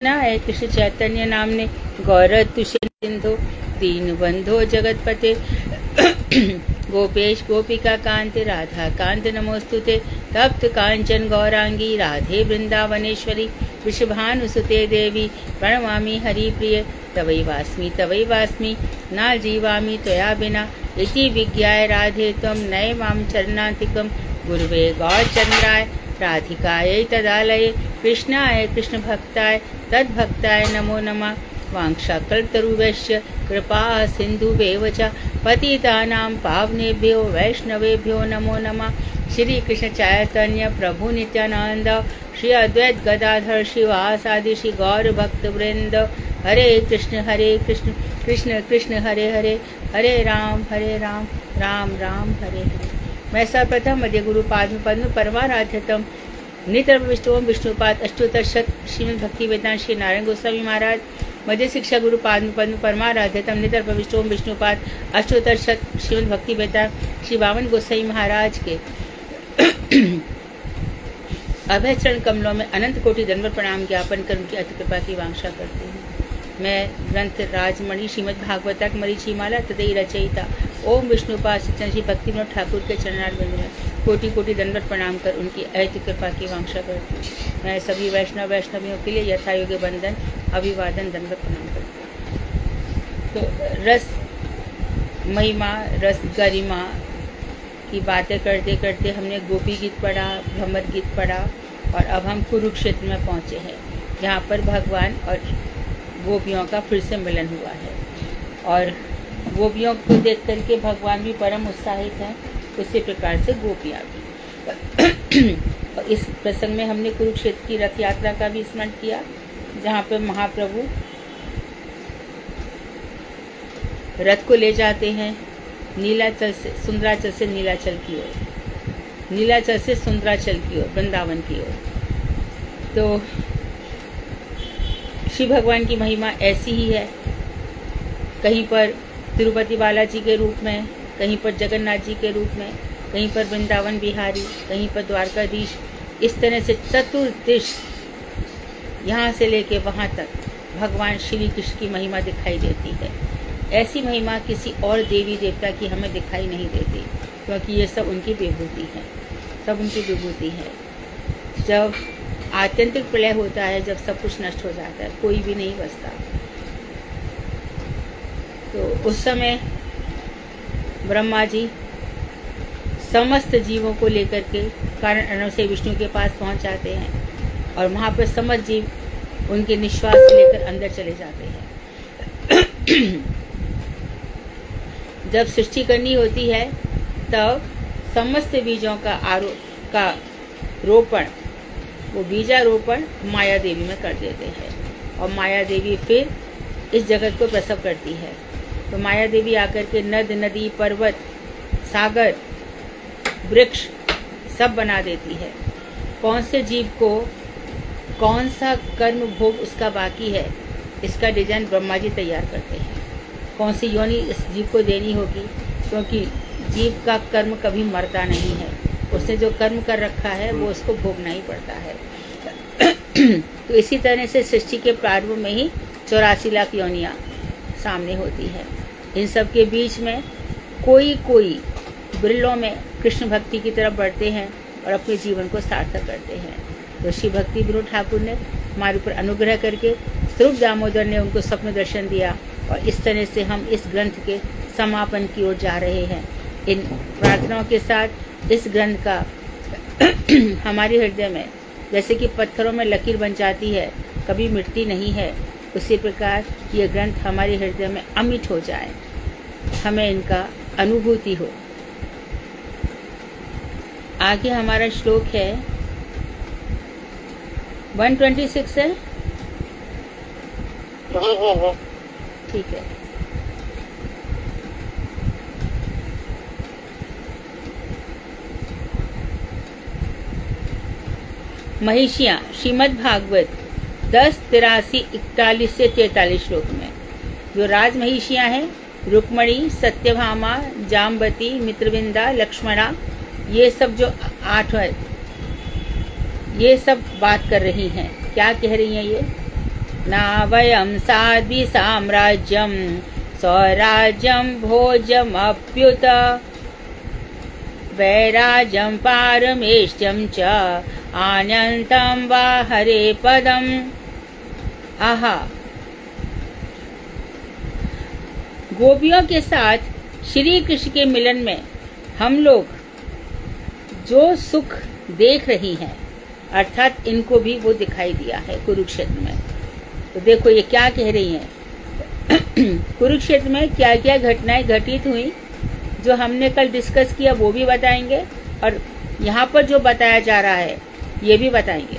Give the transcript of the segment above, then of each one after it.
है कृष्ण चैतन्य नामने गौर तुष्य सिंधु दीन बंधो जगतपते गोपेश गोपिका कांत राधा कांत नमोस्तुते तप्त कांचन गौरांगी राधे वृंदावनेश्वरी वृषभानुसुते देवी प्रणमामि हरिप्रिय तवै वास्मि न जीवामि त्वया बिना इति विज्ञाय राधे त्वं नय मां चरणान्तिकं गुरुवे गौरचंद्राय राधिकायै तदालये कृष्णाय कृष्ण भक्ताय तद्भक्ताय नमो नमः वाञ्छाकल्पतरुभ्यश्च कृपा सिन्धुभ्येव च पतितानां पावनेभ्यो वैष्णवेभ्यो नमो नमः। श्री कृष्ण चैतन्य प्रभु नित्यानंद श्री अद्वैत गदाधर शिवासादि श्री गौर भक्त वृंद हरे कृष्ण कृष्ण कृष्ण हरे हरे हरे राम राम राम हरे हरे। मैं सर्वप्रथम मध्य गुरु पाद्म पद्म परमाराध्यतम नितर विष्णु विष्णुपाद अष्टोत्तर शत श्रीमद् भक्ति वेदांत श्री नारायण गोस्वामी महाराज मध्य शिक्षा गुरु पाद्म पद्म परमाराध्यतम नितर विष्णु विष्णुपाद अष्टोत्तर शत श्रीमद् भक्ति वेदांत श्री बावन गोस्वामी महाराज के अभय चरण कमलों में अनंत कोटि दंडवत प्रणाम ज्ञापन कर उनकी अति कृपा की वांछा करती हूँ। मैं ग्रंथ राजमणि श्रीमद् भागवतक मरीचिमाला तदई रचयिता ओम विष्णुपाद सच्चन श्री भक्ति विनोद ठाकुर के चरणारविंद में कोटि कोटि दंडवत प्रणाम कर उनकी अति कृपा की वांछा करती हूँ। मैं सभी वैष्णवियों के लिए यथायोग्य बंधन अभिवादन दंडवत प्रणाम करती हूँ। तो रस महिमा रस गरिमा की बातें करते करते हमने गोपी गीत पढ़ा, भ्रमर गीत पढ़ा और अब हम कुरुक्षेत्र में पहुँचे हैं जहाँ पर भगवान और गोपियों का फिर से मिलन हुआ है और गोपियों को देख करके भगवान भी परम उत्साहित हैं, उसी प्रकार से गोपियाँ भी। और इस प्रसंग में हमने कुरुक्षेत्र की रथ यात्रा का भी स्मरण किया जहाँ पर महाप्रभु रथ को ले जाते हैं नीलाचल से सुंदराचल से नीलाचल की ओर, नीलाचल से सुंदराचल की ओर, वृंदावन की ओर। तो शिव भगवान की महिमा ऐसी ही है, कहीं पर तिरुपति बालाजी के रूप में, कहीं पर जगन्नाथ जी के रूप में, कहीं पर वृंदावन बिहारी, कहीं पर द्वारकाधीश, इस तरह से चतुर्दिश यहाँ से लेके वहाँ तक भगवान श्री कृष्ण की महिमा दिखाई देती है। ऐसी महिमा किसी और देवी देवता की हमें दिखाई नहीं देती, क्योंकि ये सब उनकी विभूति है, सब उनकी विभूति है। जब आत्यंतिक प्रलय होता है, जब सब कुछ नष्ट हो जाता है, कोई भी नहीं बचता, तो उस समय ब्रह्मा जी समस्त जीवों को लेकर के कारण अणु से विष्णु के पास पहुंच जाते हैं और वहाँ पर समस्त जीव उनके निश्वास लेकर अंदर चले जाते हैं। जब सृष्टि करनी होती है तब समस्त बीजों का रोपण, वो बीजारोपण माया देवी में कर देते हैं और माया देवी फिर इस जगत को प्रसव करती है। तो माया देवी आकर के नद नदी पर्वत सागर वृक्ष सब बना देती है। कौन से जीव को कौन सा कर्म भोग उसका बाकी है, इसका डिजाइन ब्रह्मा जी तैयार करते हैं। कौन सी योनि इस जीव को देनी होगी, क्योंकि जीव का कर्म कभी मरता नहीं है, उसने जो कर्म कर रखा है वो उसको भोगना ही पड़ता है। तो इसी तरह से सृष्टि के प्रारंभ में ही 84 लाख योनियाँ सामने होती है। इन सब के बीच में कोई बिरलों में कृष्ण भक्ति की तरफ बढ़ते हैं और अपने जीवन को सार्थक करते हैं। तो श्री भक्ति विनोद ठाकुर ने हमारे ऊपर अनुग्रह करके स्वरूप दामोदर ने उनको स्वप्न दर्शन दिया और इस तरह से हम इस ग्रंथ के समापन की ओर जा रहे हैं। इन प्रार्थनाओं के साथ इस ग्रंथ का हमारे हृदय में जैसे कि पत्थरों में लकीर बन जाती है, कभी मिटती नहीं है, उसी प्रकार ये ग्रंथ हमारे हृदय में अमिट हो जाए, हमें इनका अनुभूति हो। आगे हमारा श्लोक है 126 है, ठीक है। महिषियाँ श्रीमद् भागवत 10, 83, 41 से 43 श्लोक में जो राज महिषियाँ हैं, रुक्मणी, सत्यभामा, जाम्बती, मित्रविंदा, लक्ष्मणा, ये सब जो 8 है, ये सब बात कर रही हैं। क्या कह रही हैं ये? नावयं साध्वी साम्राज्यं स्वराज्यं भोजमप्युत वैराज्यं पारमेष्ट्यं च आनन्तं वा हरे पदम्। आहा, गोपियों के साथ श्री कृष्ण के मिलन में हम लोग जो सुख देख रही हैं, अर्थात इनको भी वो दिखाई दिया है कुरुक्षेत्र में। तो देखो ये क्या कह रही हैं। कुरुक्षेत्र में क्या क्या घटनाएं घटित हुई जो हमने कल डिस्कस किया वो भी बताएंगे, और यहाँ पर जो बताया जा रहा है ये भी बताएंगे।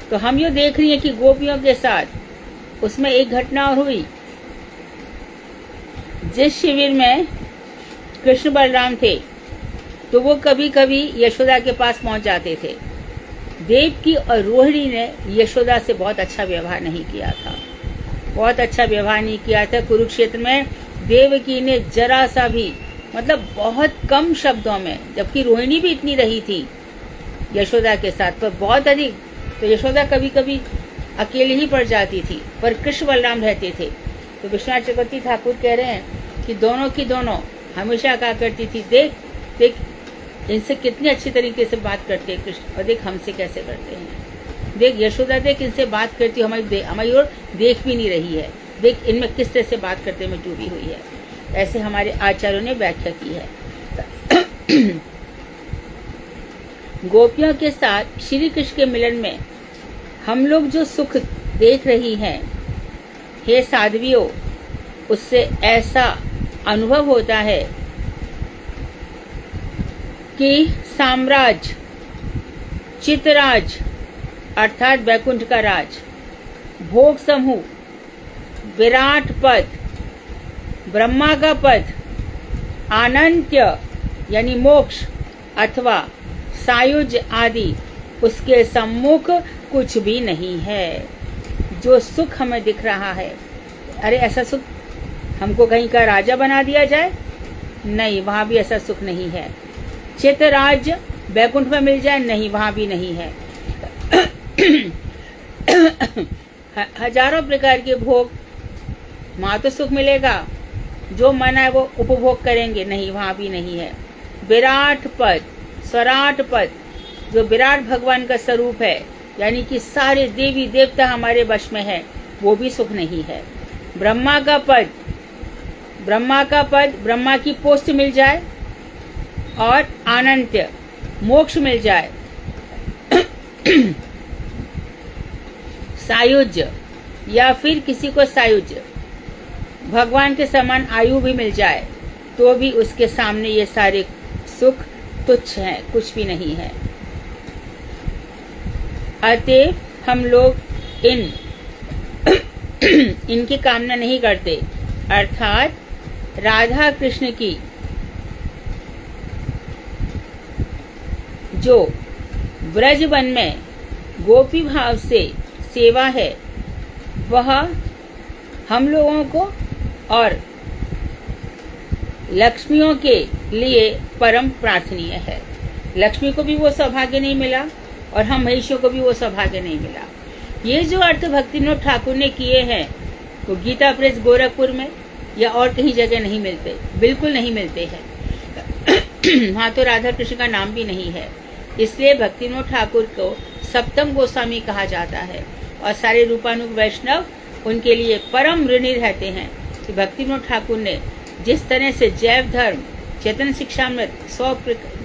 तो हम ये देख रही हैं कि गोपियों के साथ उसमें एक घटना और हुई। जिस शिविर में कृष्ण बलराम थे तो वो कभी कभी यशोदा के पास पहुंच जाते थे। देवकी और रोहिणी ने यशोदा से बहुत अच्छा व्यवहार नहीं किया था, बहुत अच्छा व्यवहार नहीं किया था। कुरुक्षेत्र में देवकी ने जरा सा भी, मतलब बहुत कम शब्दों में, जबकि रोहिणी भी इतनी रही थी यशोदा के साथ, पर बहुत अधिक। तो यशोदा कभी कभी अकेली ही पड़ जाती थी, पर कृष्ण बलराम रहते थे। तो विश्वनाथ चक्रवर्ती ठाकुर कह रहे हैं कि दोनों की दोनों हमेशा कहा करती थी, देख देख इनसे कितनी अच्छी तरीके से बात करते हैं कृष्ण, और देख हमसे कैसे करते हैं। देख यशोदा, देख इनसे बात करती, हमारी ओर देख भी नहीं रही है, देख इनमें किस तरह से बात करते में डूबी हुई है। ऐसे हमारे आचार्यों ने व्याख्या की है। गोपियों के साथ श्री कृष्ण के मिलन में हम लोग जो सुख देख रही हैं, हे साध्वियों, उससे ऐसा अनुभव होता है कि साम्राज्य, चितराज अर्थात वैकुंठ का राज, भोग समूह, विराट पद, ब्रह्मा का पद, अनंत्य यानी मोक्ष अथवा सायुज्य आदि उसके सम्मुख कुछ भी नहीं है। जो सुख हमें दिख रहा है, अरे ऐसा सुख हमको कहीं का राजा बना दिया जाए, नहीं, वहां भी ऐसा सुख नहीं है। चितराज वैकुंठ में मिल जाए, नहीं, वहां भी नहीं है। हजारों प्रकार के भोग, वहां तो सुख मिलेगा, जो मन है वो उपभोग करेंगे, नहीं, वहां भी नहीं है। विराट पद, स्वराट पद, जो विराट भगवान का स्वरूप है, यानी कि सारे देवी देवता हमारे वश में है, वो भी सुख नहीं है। ब्रह्मा का पद, ब्रह्मा की पोस्ट मिल जाए और अनंत्य मोक्ष मिल जाए, सायुज्य या फिर किसी को सायुज्य भगवान के समान आयु भी मिल जाए, तो भी उसके सामने ये सारे सुख तुच्छ हैं, कुछ भी नहीं है। अतः हम लोग इनकी कामना नहीं करते, अर्थात राधा कृष्ण की जो ब्रजवन में गोपी भाव से सेवा है, वह हम लोगों को और लक्ष्मियों के लिए परम प्रार्थनीय है। लक्ष्मी को भी वो सौभाग्य नहीं मिला और हम महिषियों को भी वो सौभाग्य नहीं मिला। ये जो अर्थ भक्तिविनोद ठाकुर ने किए हैं वो गीता प्रेस गोरखपुर में या और कहीं जगह नहीं मिलते, बिल्कुल नहीं मिलते हैं। वहां तो राधा कृष्ण का नाम भी नहीं है। इसलिए भक्तिविनोद ठाकुर को सप्तम गोस्वामी कहा जाता है और सारे रूपानुग वैष्णव उनके लिए परम ऋणी रहते हैं कि भक्तिविनोद ठाकुर ने जिस तरह से जैव धर्म, चेतन शिक्षामृत, 100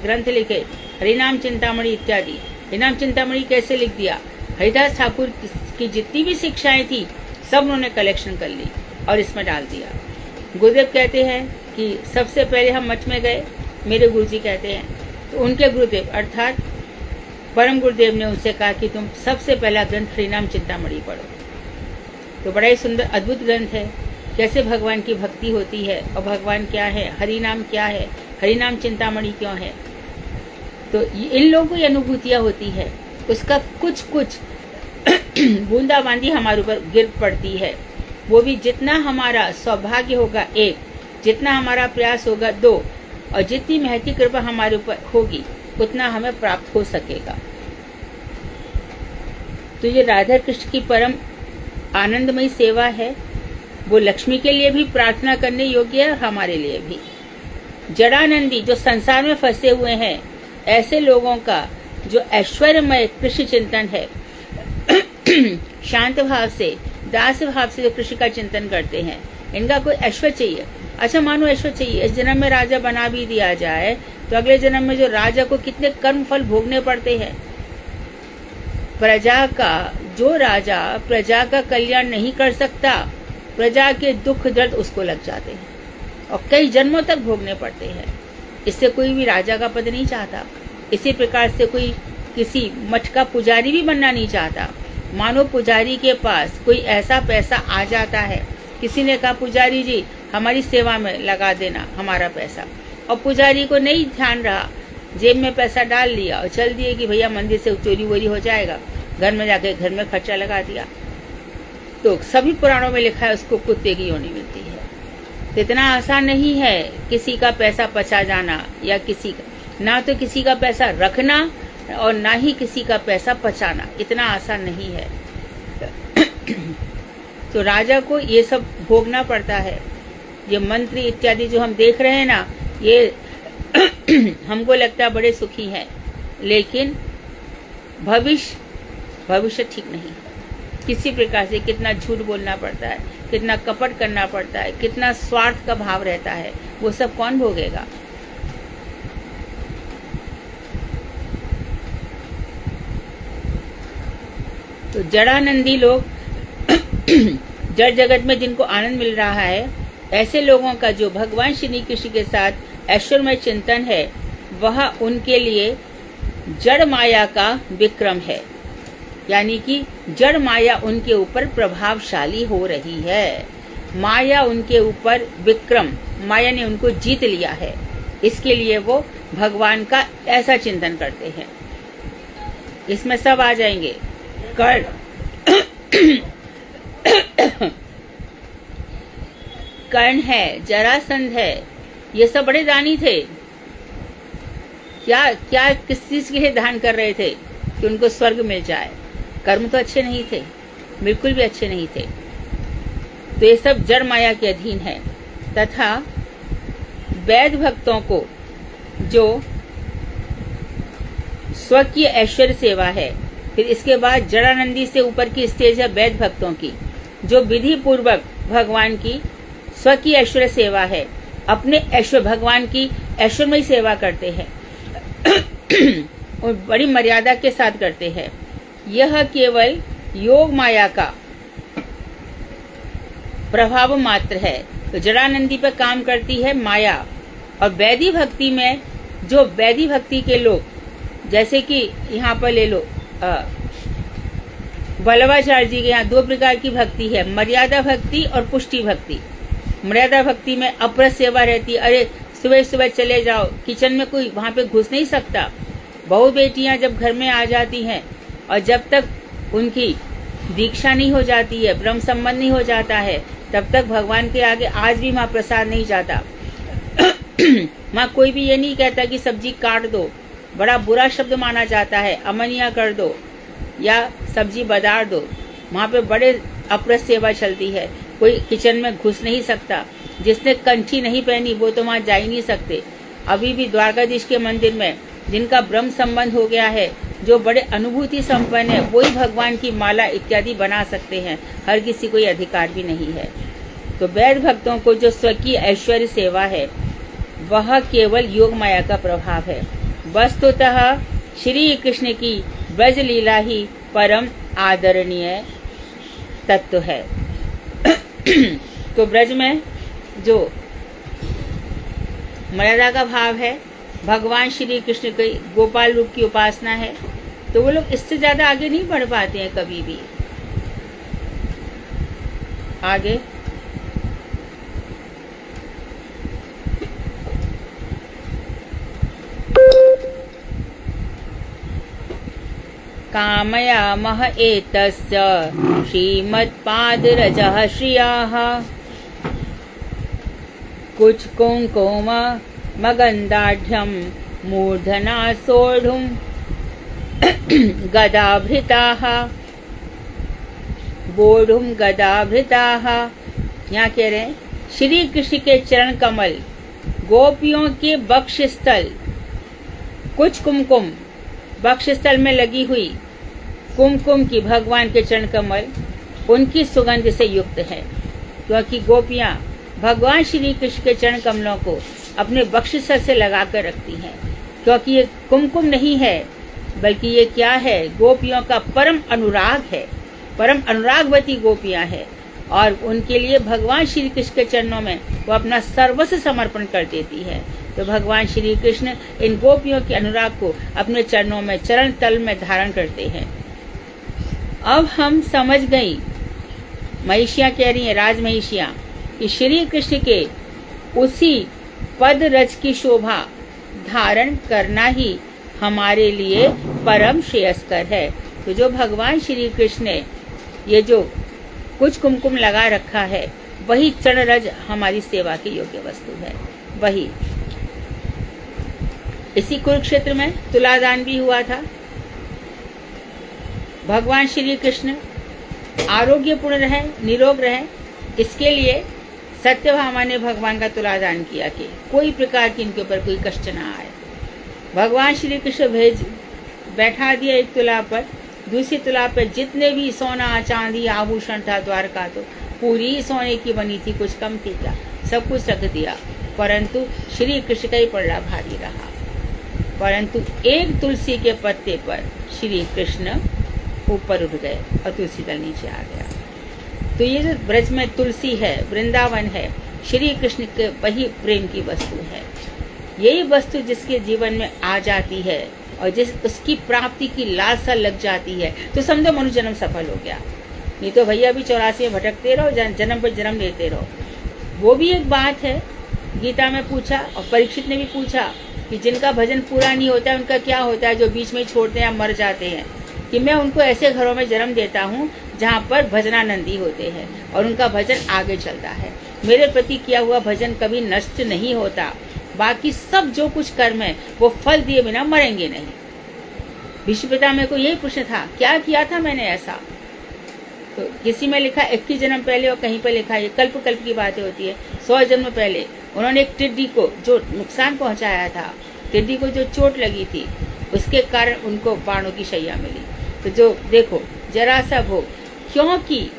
ग्रंथ लिखे, हरिनाम चिंतामणि इत्यादि। हरिनाम चिंतामणि कैसे लिख दिया? हरिदास ठाकुर की जितनी भी शिक्षाएं थी सब उन्होंने कलेक्शन कर ली और इसमें डाल दिया। गुरुदेव कहते हैं कि सबसे पहले हम मठ में गए, मेरे गुरुजी कहते हैं, तो उनके गुरुदेव अर्थात परम गुरुदेव ने उनसे कहा कि तुम सबसे पहला ग्रंथ हरिनाम चिंतामणि पढ़ो। तो बड़ा ही सुंदर अद्भुत ग्रंथ है, कैसे भगवान की भक्ति होती है और भगवान क्या है, हरिनाम क्या है, हरिनाम चिंतामणि क्यों है। तो इन लोगों को ये अनुभूतियां होती है, उसका कुछ कुछ बूंदाबांदी हमारे ऊपर गिर पड़ती है। वो भी जितना हमारा सौभाग्य होगा 1, जितना हमारा प्रयास होगा 2, और जितनी महती कृपा हमारे ऊपर होगी उतना हमें प्राप्त हो सकेगा। तो ये राधा कृष्ण की परम आनंदमयी सेवा है, वो लक्ष्मी के लिए भी प्रार्थना करने योग्य है और हमारे लिए भी। जड़ानंदी जो संसार में फंसे हुए हैं, ऐसे लोगों का जो ऐश्वर्यमय कृष्ण चिंतन है, शांत भाव से, दास भाव से जो कृष्ण का चिंतन करते हैं, इनका कोई ऐश्वर्य चाहिए। अच्छा मानो ऐश्वर्य चाहिए, इस जन्म में राजा बना भी दिया जाए तो अगले जन्म में जो राजा को कितने कर्म फल भोगने पड़ते हैं। प्रजा का जो राजा प्रजा का कल्याण नहीं कर सकता, प्रजा के दुख दर्द उसको लग जाते हैं और कई जन्मों तक भोगने पड़ते हैं। इससे कोई भी राजा का पद नहीं चाहता। इसी प्रकार से कोई किसी मठ का पुजारी भी बनना नहीं चाहता। मानो पुजारी के पास कोई ऐसा पैसा आ जाता है, किसी ने कहा पुजारी जी हमारी सेवा में लगा देना हमारा पैसा, और पुजारी को नहीं ध्यान रहा, जेब में पैसा डाल लिया और चल दिए कि भैया मंदिर से चोरी वोरी हो जाएगा, घर में जाके घर में खर्चा लगा दिया। तो सभी पुराणों में लिखा है उसको कुत्ते की योनि मिलती है। तो इतना आसान नहीं है किसी का पैसा पचा जाना, या किसी का ना तो किसी का पैसा रखना और ना ही किसी का पैसा पचाना, इतना आसान नहीं है। तो राजा को ये सब भोगना पड़ता है। ये मंत्री इत्यादि जो हम देख रहे हैं ना, ये हमको लगता है बड़े सुखी हैं, लेकिन भविष्य ठीक नहीं है। किसी प्रकार से कितना झूठ बोलना पड़ता है, कितना कपट करना पड़ता है, कितना स्वार्थ का भाव रहता है, वो सब कौन भोगेगा। तो जड़ानंदी लोग जड़ जगत में जिनको आनंद मिल रहा है, ऐसे लोगों का जो भगवान श्री कृष्ण के साथ ऐश्वर्यमय चिंतन है, वह उनके लिए जड़ माया का विक्रम है। यानी कि जड़ माया उनके ऊपर प्रभावशाली हो रही है। माया उनके ऊपर विक्रम, माया ने उनको जीत लिया है। इसके लिए वो भगवान का ऐसा चिंतन करते हैं। इसमें सब आ जाएंगे। कर्ण कर्ण है, जरासंध है, ये सब बड़े दानी थे। क्या किस चीज के लिए दान कर रहे थे? कि उनको स्वर्ग मिल जाए। कर्म तो अच्छे नहीं थे, बिल्कुल भी अच्छे नहीं थे। तो ये सब जड़ माया के अधीन है। तथा वैद भक्तों को जो स्वकीय ऐश्वर्य सेवा है, फिर इसके बाद जड़ानंदी से ऊपर की स्टेज है वैद भक्तों की, जो विधि पूर्वक भगवान की स्वकीय ऐश्वर्य सेवा है, अपने ऐश्वर्य भगवान की ऐश्वर्यमयी सेवा करते हैं और बड़ी मर्यादा के साथ करते हैं। यह केवल योग माया का प्रभाव मात्र है। तो जड़ानंदी पर काम करती है माया। और वैदी भक्ति में जो वैदी भक्ति के लोग, जैसे कि यहाँ पर ले लो वल्लभाचार्य जी के यहाँ दो प्रकार की भक्ति है, मर्यादा भक्ति और पुष्टि भक्ति। मर्यादा भक्ति में अपरस सेवा रहती है। अरे सुबह सुबह चले जाओ, किचन में कोई वहाँ पे घुस नहीं सकता। बहु बेटियां जब घर में आ जाती हैं और जब तक उनकी दीक्षा नहीं हो जाती है, ब्रह्म संबंध नहीं हो जाता है, तब तक भगवान के आगे आज भी माँ प्रसाद नहीं जाता। माँ कोई भी ये नहीं कहता कि सब्जी काट दो, बड़ा बुरा शब्द माना जाता है, अमनिया कर दो या सब्जी बदार दो। वहाँ पे बड़े अप्रस सेवा चलती है। कोई किचन में घुस नहीं सकता। जिसने कंठी नहीं पहनी वो तो वहाँ जा ही नहीं सकते। अभी भी द्वारकाधीश के मंदिर में जिनका ब्रह्म संबंध हो गया है, जो बड़े अनुभूति संपन्न है, वही भगवान की माला इत्यादि बना सकते हैं। हर किसी को ये अधिकार भी नहीं है। तो वैद भक्तों को जो स्वकीय ऐश्वर्य सेवा है, वह केवल योग माया का प्रभाव है। वस्तुतः श्री कृष्ण की ब्रज लीला ही परम आदरणीय तत्व है। तो ब्रज में जो मर्यादा का भाव है, भगवान श्री कृष्ण के गोपाल रूप की उपासना है, तो वो लोग इससे ज्यादा आगे नहीं बढ़ पाते हैं कभी भी। आगे कामयामः एतस्य श्रीमत्पादरजः श्रियाः कुछ कुंकुम मगन्धाढ्यं मूर्धना सोढुं गदाभृताः बोढ़ुम गदाभृताः। यहाँ कह रहे हैं श्री कृष्ण के चरण कमल, गोपियों के बक्ष स्थल, कुछ कुमकुम बक्ष स्थल में लगी हुई कुमकुम की भगवान के चरण कमल उनकी सुगंध से युक्त है, क्योंकि गोपियां भगवान श्री कृष्ण के चरण कमलों को अपने बक्ष स्थल से लगा कर रखती हैं, क्योंकि ये कुमकुम नहीं है बल्कि ये क्या है, गोपियों का परम अनुराग है, परम अनुरागवती गोपियां हैं और उनके लिए भगवान श्री कृष्ण के चरणों में वो अपना सर्वस्व समर्पण कर देती है। तो भगवान श्री कृष्ण इन गोपियों के अनुराग को अपने चरणों में, चरण तल में धारण करते हैं। अब हम समझ गई, महिषियां कह रही हैं, राज महिषियां, कि श्री कृष्ण के उसी पद रज की शोभा धारण करना ही हमारे लिए परम श्रेयस्कर है। तो जो भगवान श्री कृष्ण ने ये जो कुछ कुमकुम लगा रखा है, वही चरण रज हमारी सेवा की योग्य वस्तु है। वही इसी कुरुक्षेत्र में तुलादान भी हुआ था। भगवान श्री कृष्ण आरोग्यपूर्ण रहे, निरोग रहे, इसके लिए सत्यभामा ने भगवान का तुलादान किया कि कोई प्रकार की इनके ऊपर कोई कष्ट ना आए। भगवान श्री कृष्ण बैठा दिया एक तुला पर, दूसरी तुला पर जितने भी सोना चांदी आभूषण था द्वारका, तो पूरी सोने की बनी थी, कुछ कम थी क्या, सब कुछ रख दिया, परंतु श्री कृष्ण का ही पलड़ा भारी रहा। परंतु एक तुलसी के पत्ते पर श्री कृष्ण ऊपर उठ गए और तुलसी दल नीचे आ गया। तो ये जो ब्रज में तुलसी है, वृंदावन है, श्री कृष्ण के वही प्रेम की वस्तु है। यही वस्तु जिसके जीवन में आ जाती है और जिस उसकी प्राप्ति की लालसा लग जाती है, तो समझो मनुष्य जन्म सफल हो गया। नहीं तो भैया भी 84 में भटकते रहो, जन्म पर जन्म लेते रहो। वो भी एक बात है, गीता में पूछा और परीक्षित ने भी पूछा कि जिनका भजन पूरा नहीं होता है उनका क्या होता है, जो बीच में छोड़ते हैं या मर जाते हैं। कि मैं उनको ऐसे घरों में जन्म देता हूँ जहाँ पर भजनानंदी होते हैं और उनका भजन आगे चलता है। मेरे प्रति किया हुआ भजन कभी नष्ट नहीं होता, बाकी सब जो कुछ कर्म है वो फल दिए बिना मरेंगे नहीं। भीष्म पितामह को यही प्रश्न था, क्या किया था मैंने ऐसा। तो किसी में लिखा 21 जन्म पहले और कहीं पर लिखा, ये कल्प कल्प की बातें होती है, 100 जन्म पहले उन्होंने एक टिड्डी को जो नुकसान पहुंचाया था, टिड्डी को जो चोट लगी थी, उसके कारण उनको बाणों की शैया मिली। तो जो देखो जरा सा भोग, क्योंकि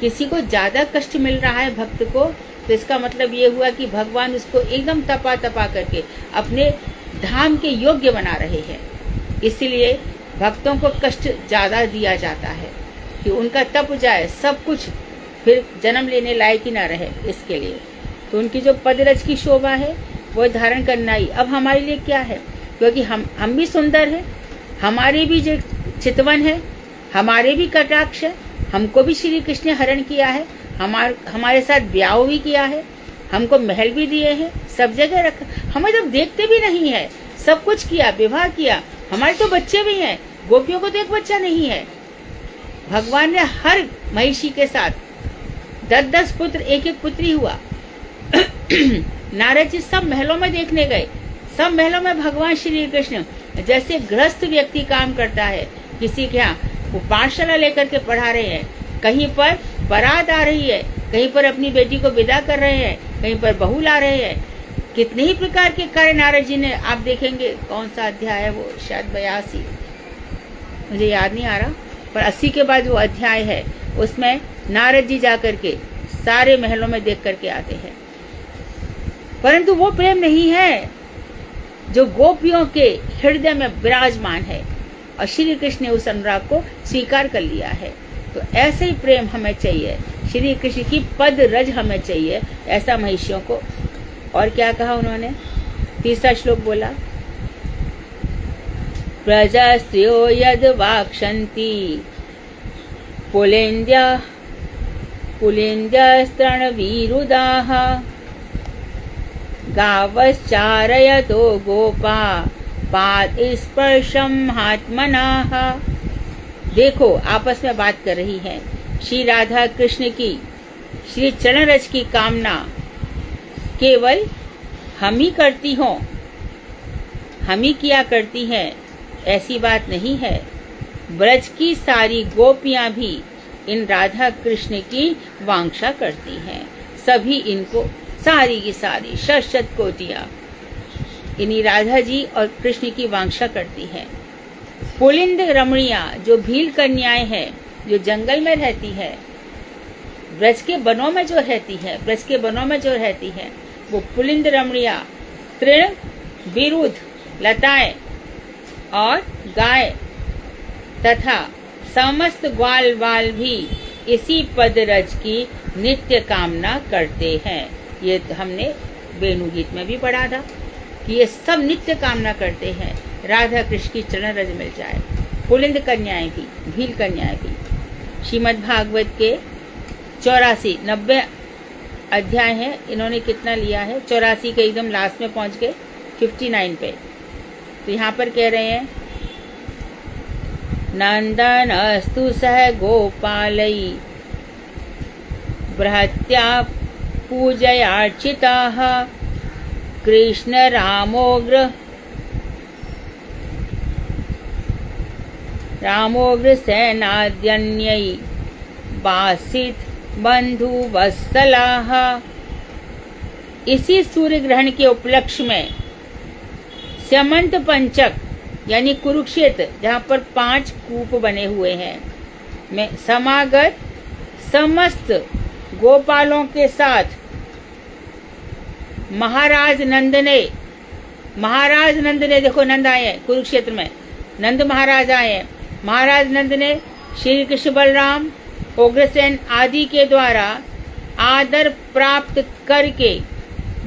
किसी को ज्यादा कष्ट मिल रहा है भक्त को, तो इसका मतलब ये हुआ कि भगवान उसको एकदम तपा तपा करके अपने धाम के योग्य बना रहे हैं। इसलिए भक्तों को कष्ट ज्यादा दिया जाता है कि उनका तप जाए, सब कुछ फिर जन्म लेने लायक ही ना रहे। इसके लिए तो उनकी जो पदरज की शोभा है वो धारण करना ही अब हमारे लिए क्या है, क्योंकि हम भी सुंदर हैं, हमारे भी जो चितवन है, हमारे भी कटाक्ष है, हमको भी श्री कृष्ण ने हरण किया है, हमारे साथ ब्याह भी किया है, हमको महल भी दिए हैं, सब जगह रखा, हमें तो देखते भी नहीं है, सब कुछ किया, विवाह किया, हमारे तो बच्चे भी हैं, गोपियों को तो एक बच्चा नहीं है। भगवान ने हर महिषी के साथ 10-10 पुत्र, एक एक पुत्री हुआ। नारद जी सब महलों में देखने गए, सब महलों में भगवान श्री कृष्ण जैसे गृहस्थ व्यक्ति काम करता है, किसी के यहाँ वो पाठशाला लेकर के पढ़ा रहे हैं, कहीं पर बारात आ रही है, कहीं पर अपनी बेटी को विदा कर रहे हैं, कहीं पर बहू ला रहे हैं, कितने ही प्रकार के कार्य नारद जी ने। आप देखेंगे कौन सा अध्याय है वो, शायद 82, मुझे याद नहीं आ रहा, पर 80 के बाद वो अध्याय है, उसमें नारद जी जाकर के सारे महलों में देख करके आते हैं। परंतु वो प्रेम नहीं है जो गोपियों के हृदय में विराजमान है, और श्री कृष्ण ने उस अनुराग को स्वीकार कर लिया है। तो ऐसे ही प्रेम हमें चाहिए, श्री कृष्ण की पद रज हमें चाहिए, ऐसा महिषियों को। और क्या कहा उन्होंने, तीसरा श्लोक बोला, प्रजास्त्रियो यद वाक्षन्ति पुलिन्द्यास्तृणवीरुदाः गावश्चारयतो गोपा पाद स्पर्शम आत्मनाः। देखो आपस में बात कर रही हैं, श्री राधा कृष्ण की श्री चरण रज की कामना केवल हम ही करती हो, हम ही किया करती हैं, ऐसी बात नहीं है। ब्रज की सारी गोपियां भी इन राधा कृष्ण की वांछा करती हैं। सभी इनको सारी की सारी शत कोटियां इन्हीं राधा जी और कृष्ण की वांछा करती हैं। पुलिंद रमणिया जो भील कन्याएं हैं, जो जंगल में रहती है, ब्रज के बनों में जो रहती है, वो पुलिंद रमणिया तृण विरुद्ध लताएं और गाय तथा समस्त ग्वाल वाल भी इसी पदरज की नित्य कामना करते हैं। ये हमने वेणु गीत में भी पढ़ा था कि ये सब नित्य कामना करते हैं राधा कृष्ण की चरण रज मिल जाए। पुलिंद कन्याएं भी, भील कन्याएं भी। श्रीमद् भागवत के 90 अध्याय हैं। इन्होंने कितना लिया है? 84 के एकदम लास्ट में पहुंच गए 59 पे। तो यहाँ पर कह रहे हैं नंदनस्तु सह गोपालई बृहत्या पूजयार्चिताः कृष्ण रामोग्र सेनाद्यन्यै बासित बंधु वत्सलाः। इसी सूर्य ग्रहण के उपलक्ष्य में स्यमंत पंचक यानी कुरुक्षेत्र, जहाँ पर 5 कूप बने हुए हैं, में समागत समस्त गोपालों के साथ महाराज नंद ने देखो, नंद आए हैं कुरुक्षेत्र में, नंद महाराज आए हैं। महाराज नंद ने श्री कृष्ण बलराम उग्रसेन आदि के द्वारा आदर प्राप्त करके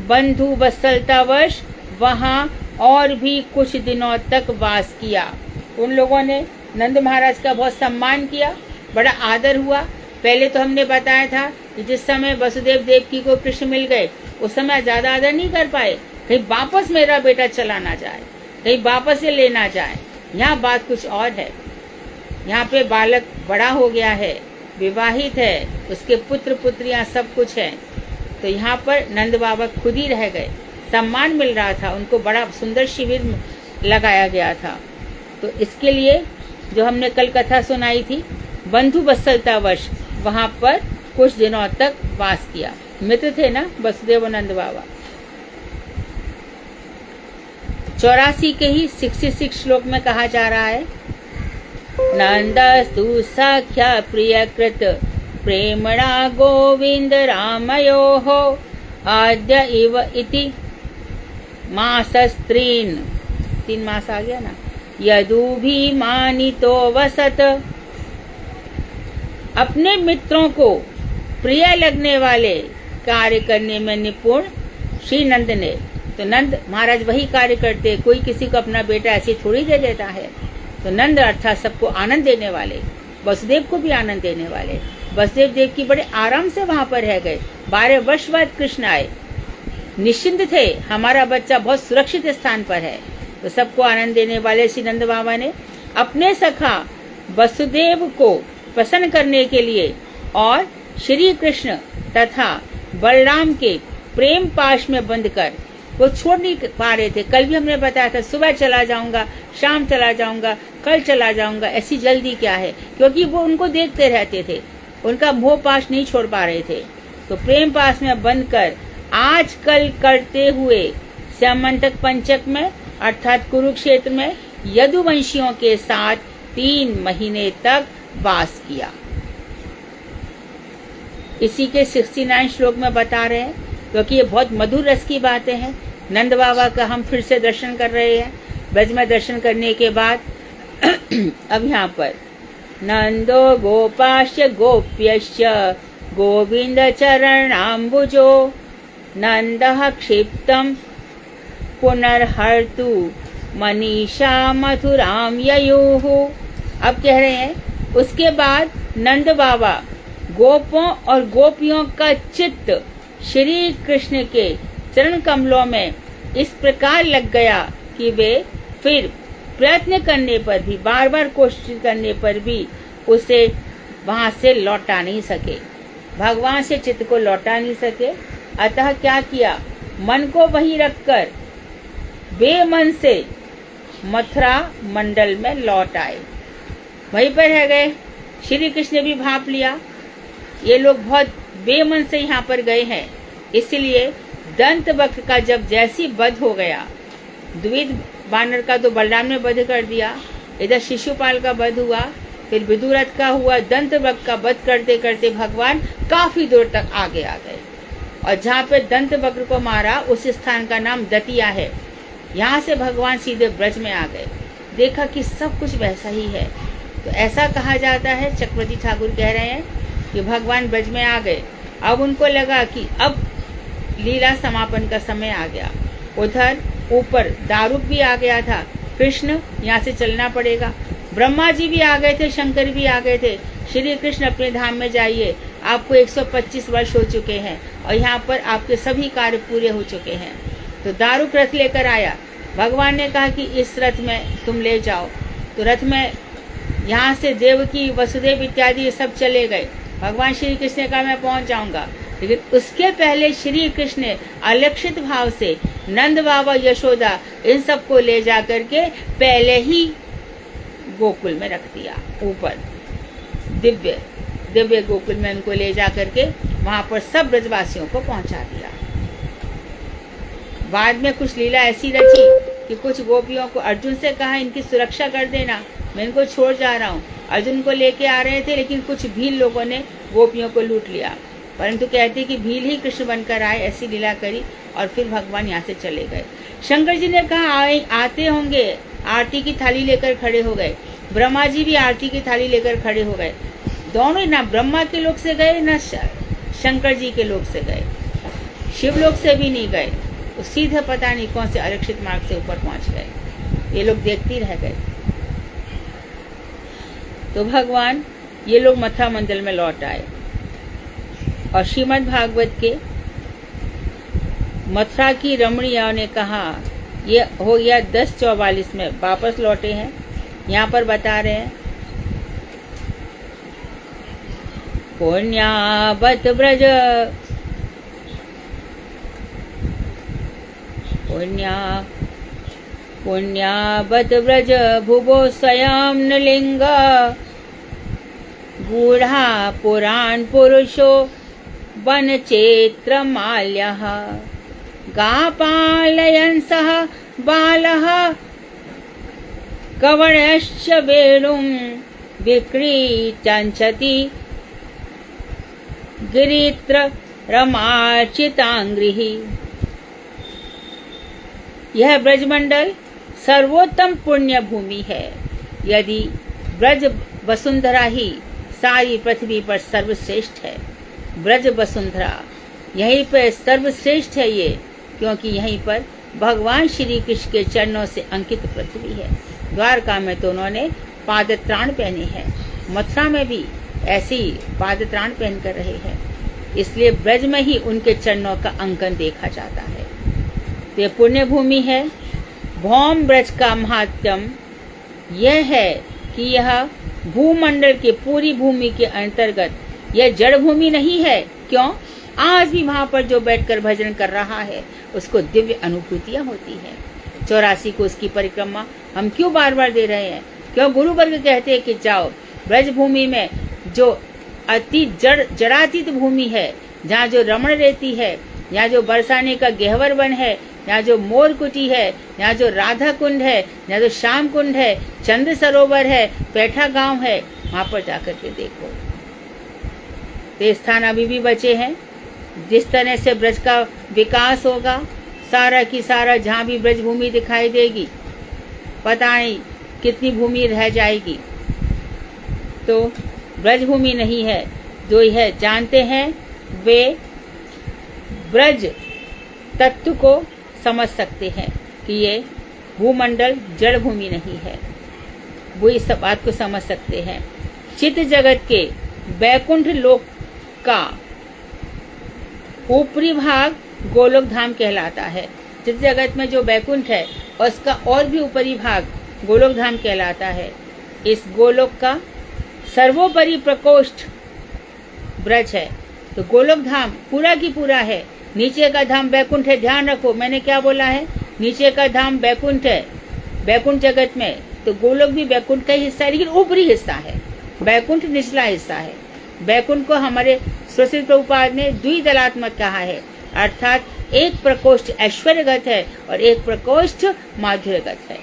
बंधु वत्सलतावश वहां और भी कुछ दिनों तक वास किया। उन लोगों ने नंद महाराज का बहुत सम्मान किया, बड़ा आदर हुआ। पहले तो हमने बताया था कि जिस समय वसुदेव देवकी को कृष्ण मिल गए, उस समय ज्यादा आदर नहीं कर पाए, कहीं वापस मेरा बेटा चला ना जाए, कहीं वापस से लेना जाए। यहाँ बात कुछ और है। यहाँ पे बालक बड़ा हो गया है, विवाहित है, उसके पुत्र पुत्रियां सब कुछ है। तो यहाँ पर नंद बाबा खुद ही रह गए, सम्मान मिल रहा था उनको, बड़ा सुंदर शिविर लगाया गया था। तो इसके लिए जो हमने कल कथा सुनाई थी, बंधु वत्सलतावश वहां पर कुछ दिनों तक वास किया। मित्र थे ना वसुदेव और नंद बाबा। 84 के ही 66 श्लोक में कहा जा रहा है नंदस्तु साख्या प्रियकृत प्रेमणा गोविंद रामयोः आद्य इव इति मासस्त्रीन्, 3 मास आ गया ना, यदुभिमानितो वसत। अपने मित्रों को प्रिय लगने वाले कार्य करने में निपुण श्री नंद ने, तो नंद महाराज वही कार्य करते, कोई किसी को अपना बेटा ऐसे थोड़ी दे देता है। तो नंद अर्थात सबको आनंद देने वाले, वसुदेव को भी आनंद देने वाले। वसुदेव देव की बड़े आराम से वहां पर रह गए। 12 वर्ष बाद कृष्ण आए, निश्चिंत थे, हमारा बच्चा बहुत सुरक्षित स्थान पर है। तो सबको आनंद देने वाले श्री नंद बाबा ने अपने सखा वसुदेव को प्रसन्न करने के लिए और श्री कृष्ण तथा बलराम के प्रेम पाश में बंधकर वो छोड़ नहीं पा रहे थे। कल भी हमने बताया था, सुबह चला जाऊंगा, शाम चला जाऊंगा, कल चला जाऊंगा, ऐसी जल्दी क्या है, क्योंकि वो उनको देखते रहते थे, उनका मोह पाश नहीं छोड़ पा रहे थे। तो प्रेम पाश में बंधकर आज कल करते हुए स्यमंतक पंचक में अर्थात कुरुक्षेत्र में यदुवंशियों के साथ 3 महीने तक वास किया। इसी के 69 श्लोक में बता रहे हैं, क्योंकि ये बहुत मधुर रस की बातें हैं। नंद बाबा का हम फिर से दर्शन कर रहे हैं। ब्रज में दर्शन करने के बाद अब यहाँ पर नंदो गोपाश्च गोप्यश्च गोविंद चरणाम्बुजो नंदः क्षिप्तम पुनर्हर्तु मनीषा मथुराम ययुः। अब कह रहे हैं उसके बाद नंद बाबा गोपों और गोपियों का चित्त श्री कृष्ण के चरण कमलों में इस प्रकार लग गया कि वे फिर प्रयत्न करने पर भी, बार बार कोशिश करने पर भी उसे वहां से लौटा नहीं सके, भगवान से चित्त को लौटा नहीं सके। अतः क्या किया, मन को वहीं रखकर बेमन से मथुरा मंडल में लौट आए, वहीं पर रह गए। श्री कृष्ण ने भी भाप लिया। ये लोग बहुत बेमन से यहाँ पर गए हैं, इसलिए दंत वक्र का जब जैसी वध हो गया, द्विध बानर का तो बलराम ने वध कर दिया, इधर शिशुपाल का वध हुआ, फिर विदुरथ का हुआ, दंत वक्र का वध करते करते भगवान काफी दूर तक आगे आ गए। और जहाँ पे दंत वक्र को मारा उस स्थान का नाम दतिया है। यहाँ से भगवान सीधे ब्रज में आ गए। देखा कि सब कुछ वैसा ही है, तो ऐसा कहा जाता है, चक्रवर्ती ठाकुर कह रहे हैं कि भगवान ब्रज में आ गए। अब उनको लगा कि अब लीला समापन का समय आ गया। उधर ऊपर दारुक भी आ गया था, कृष्ण यहाँ से चलना पड़ेगा। ब्रह्मा जी भी आ गए थे, शंकर भी आ गए थे। श्री कृष्ण अपने धाम में जाइए, आपको 125 वर्ष हो चुके हैं और यहाँ पर आपके सभी कार्य पूरे हो चुके हैं। तो दारुक रथ लेकर आया। भगवान ने कहा कि इस रथ में तुम ले जाओ। तो रथ में यहाँ से देवकी, वसुदेव इत्यादि सब चले गए। भगवान श्री कृष्ण ने कहा मैं पहुंच जाऊंगा, लेकिन उसके पहले श्री कृष्ण ने अलक्षित भाव से नंद बाबा, यशोदा, इन सबको ले जा करके पहले ही गोकुल में रख दिया। ऊपर दिव्य गोकुल में उनको ले जा करके वहां पर सब ब्रजवासियों को पहुंचा दिया। बाद में कुछ लीला ऐसी रची कि कुछ गोपियों को अर्जुन से कहा इनकी सुरक्षा कर देना, मैं इनको छोड़ जा रहा हूँ। अर्जुन को लेके आ रहे थे, लेकिन कुछ भील लोगों ने गोपियों को लूट लिया, परंतु कहते कि भील ही कृष्ण बनकर आए, ऐसी लीला करी और फिर भगवान यहाँ से चले गए। शंकर जी ने कहा आते होंगे, आरती की थाली लेकर खड़े हो गए। ब्रह्मा जी भी आरती की थाली लेकर खड़े हो गए। दोनों ना ब्रह्मा के लोक से गए, ना शंकर जी के लोक से गए, शिवलोक से भी नहीं गए। तो सीधे पता नहीं कौन से आरक्षित मार्ग से ऊपर पहुंच गए। ये लोग देखते रह गए। तो भगवान ये लोग मथुरा मंडल में लौट आए और श्रीमद् भागवत के मथुरा की रमणियों ने कहा ये हो गया 10:44 में वापस लौटे हैं। यहाँ पर बता रहे हैं पुण्यावत ब्रज पुण्यावत ब्रज भुवो स्वयं नलिंग गूढ़ा पुराण पुरुषो वन चेत्र माल्यः गापालयन् सह बालः कवणश्च वेणुं विक्रीचंचति गिरित्र रमार्चितांग्रिः। यह ब्रजमंडल सर्वोत्तम पुण्य भूमि है। यदि ब्रज वसुंधरा ही सारी पृथ्वी पर सर्वश्रेष्ठ है, ब्रज वसुंधरा यहीं पर सर्वश्रेष्ठ है ये, क्योंकि यहीं पर भगवान श्री कृष्ण के चरणों से अंकित पृथ्वी है। द्वारका में तो उन्होंने पादत्राण पहने हैं, मथुरा में भी ऐसे ही पादत्राण पहन कर रहे हैं, इसलिए ब्रज में ही उनके चरणों का अंकन देखा जाता है। तो ये पुण्य भूमि है। भौम ब्रज का महात्म यह है कि यह भूमंडल के पूरी भूमि के अंतर्गत यह जड़ भूमि नहीं है। क्यों? आज भी वहां पर जो बैठकर भजन कर रहा है उसको दिव्य अनुभूतियां होती है। 84 को उसकी परिक्रमा हम क्यों बार बार दे रहे हैं? क्यों? गुरु वर्ग कहते हैं कि जाओ ब्रज भूमि में जो अति जड़ातीत भूमि है, जहाँ जो रमण रहती है, यहाँ जो बरसाने का गहवर वन है, यहाँ जो मोर कुटी है, यहाँ जो राधा कुंड है, यहाँ जो श्याम कुंड है, चंद्र सरोवर है, पैठा गांव है, वहां पर जाकर के देखो। ये स्थान अभी भी बचे हैं। जिस तरह से ब्रज का विकास होगा, सारा की सारा जहाँ भी ब्रज भूमि दिखाई देगी, पता नहीं कितनी भूमि रह जाएगी। तो ब्रज भूमि नहीं है, जो यह जानते हैं वे ब्रज तत्व को समझ सकते हैं कि ये भूमंडल जड़ भूमि नहीं है। वो इस बात को समझ सकते हैं। चित्त जगत के बैकुंठ लोक का ऊपरी भाग गोलोक धाम कहलाता है। चित्त जगत में जो बैकुंठ है उसका और भी ऊपरी भाग गोलोक धाम कहलाता है। इस गोलोक का सर्वोपरि प्रकोष्ठ ब्रज है। तो गोलोक धाम पूरा की पूरा है। नीचे का धाम बैकुंठ है। ध्यान रखो, मैंने क्या बोला है? नीचे का धाम बैकुंठ है, बैकुंठ जगत में। तो गोलोक भी बैकुंठ का ही हिस्सा है, लेकिन ऊपरी हिस्सा है। बैकुंठ निचला हिस्सा है। बैकुंठ को हमारे सरस्वती प्रभुपाद ने द्विदलात्मक कहा है, अर्थात एक प्रकोष्ठ ऐश्वर्यगत है और एक प्रकोष्ठ माधुर्यगत है।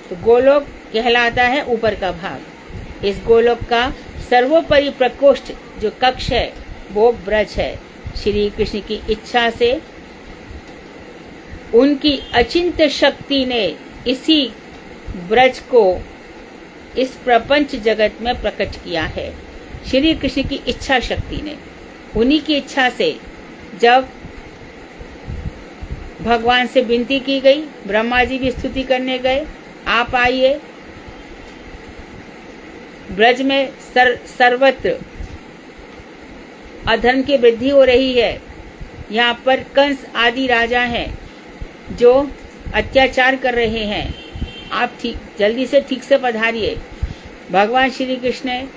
तो गोलोक कहलाता है ऊपर का भाग। इस गोलोक का सर्वोपरि प्रकोष्ठ जो कक्ष है वो ब्रज है। श्री कृष्ण की इच्छा से उनकी अचिंत्य शक्ति ने इसी ब्रज को इस प्रपंच जगत में प्रकट किया है। श्री कृष्ण की इच्छा शक्ति ने, उन्हीं की इच्छा से जब भगवान से विनती की गई, ब्रह्मा जी भी स्तुति करने गए, आप आइए, ब्रज में सर्वत्र अधर्म की वृद्धि हो रही है। यहाँ पर कंस आदि राजा हैं जो अत्याचार कर रहे हैं, आप जल्दी से ठीक से पधारिए। भगवान श्री कृष्ण ने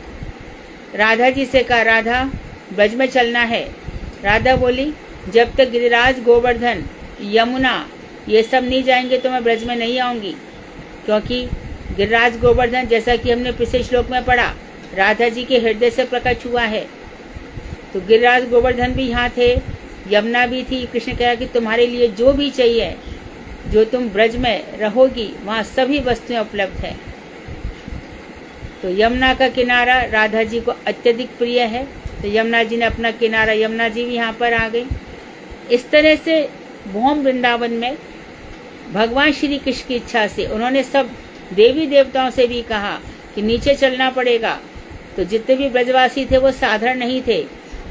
राधा जी से कहा, राधा ब्रज में चलना है। राधा बोली, जब तक गिरिराज, गोवर्धन, यमुना ये सब नहीं जाएंगे तो मैं ब्रज में नहीं आऊंगी, क्योंकि गिरिराज गोवर्धन जैसा कि हमने पिछले श्लोक में पढ़ा राधा जी के हृदय से प्रकट हुआ है। तो गिरिराज गोवर्धन भी यहाँ थे, यमुना भी थी। कृष्ण कहा कि तुम्हारे लिए जो भी चाहिए, जो तुम ब्रज में रहोगी वहाँ सभी वस्तुएं उपलब्ध है। तो यमुना का किनारा राधा जी को अत्यधिक प्रिय है, तो यमुना जी ने अपना किनारा, यमुना जी भी यहाँ पर आ गई। इस तरह से भौम वृंदावन में भगवान श्री कृष्ण की इच्छा से उन्होंने सब देवी देवताओं से भी कहा कि नीचे चलना पड़ेगा। तो जितने भी ब्रजवासी थे वो साधारण नहीं थे।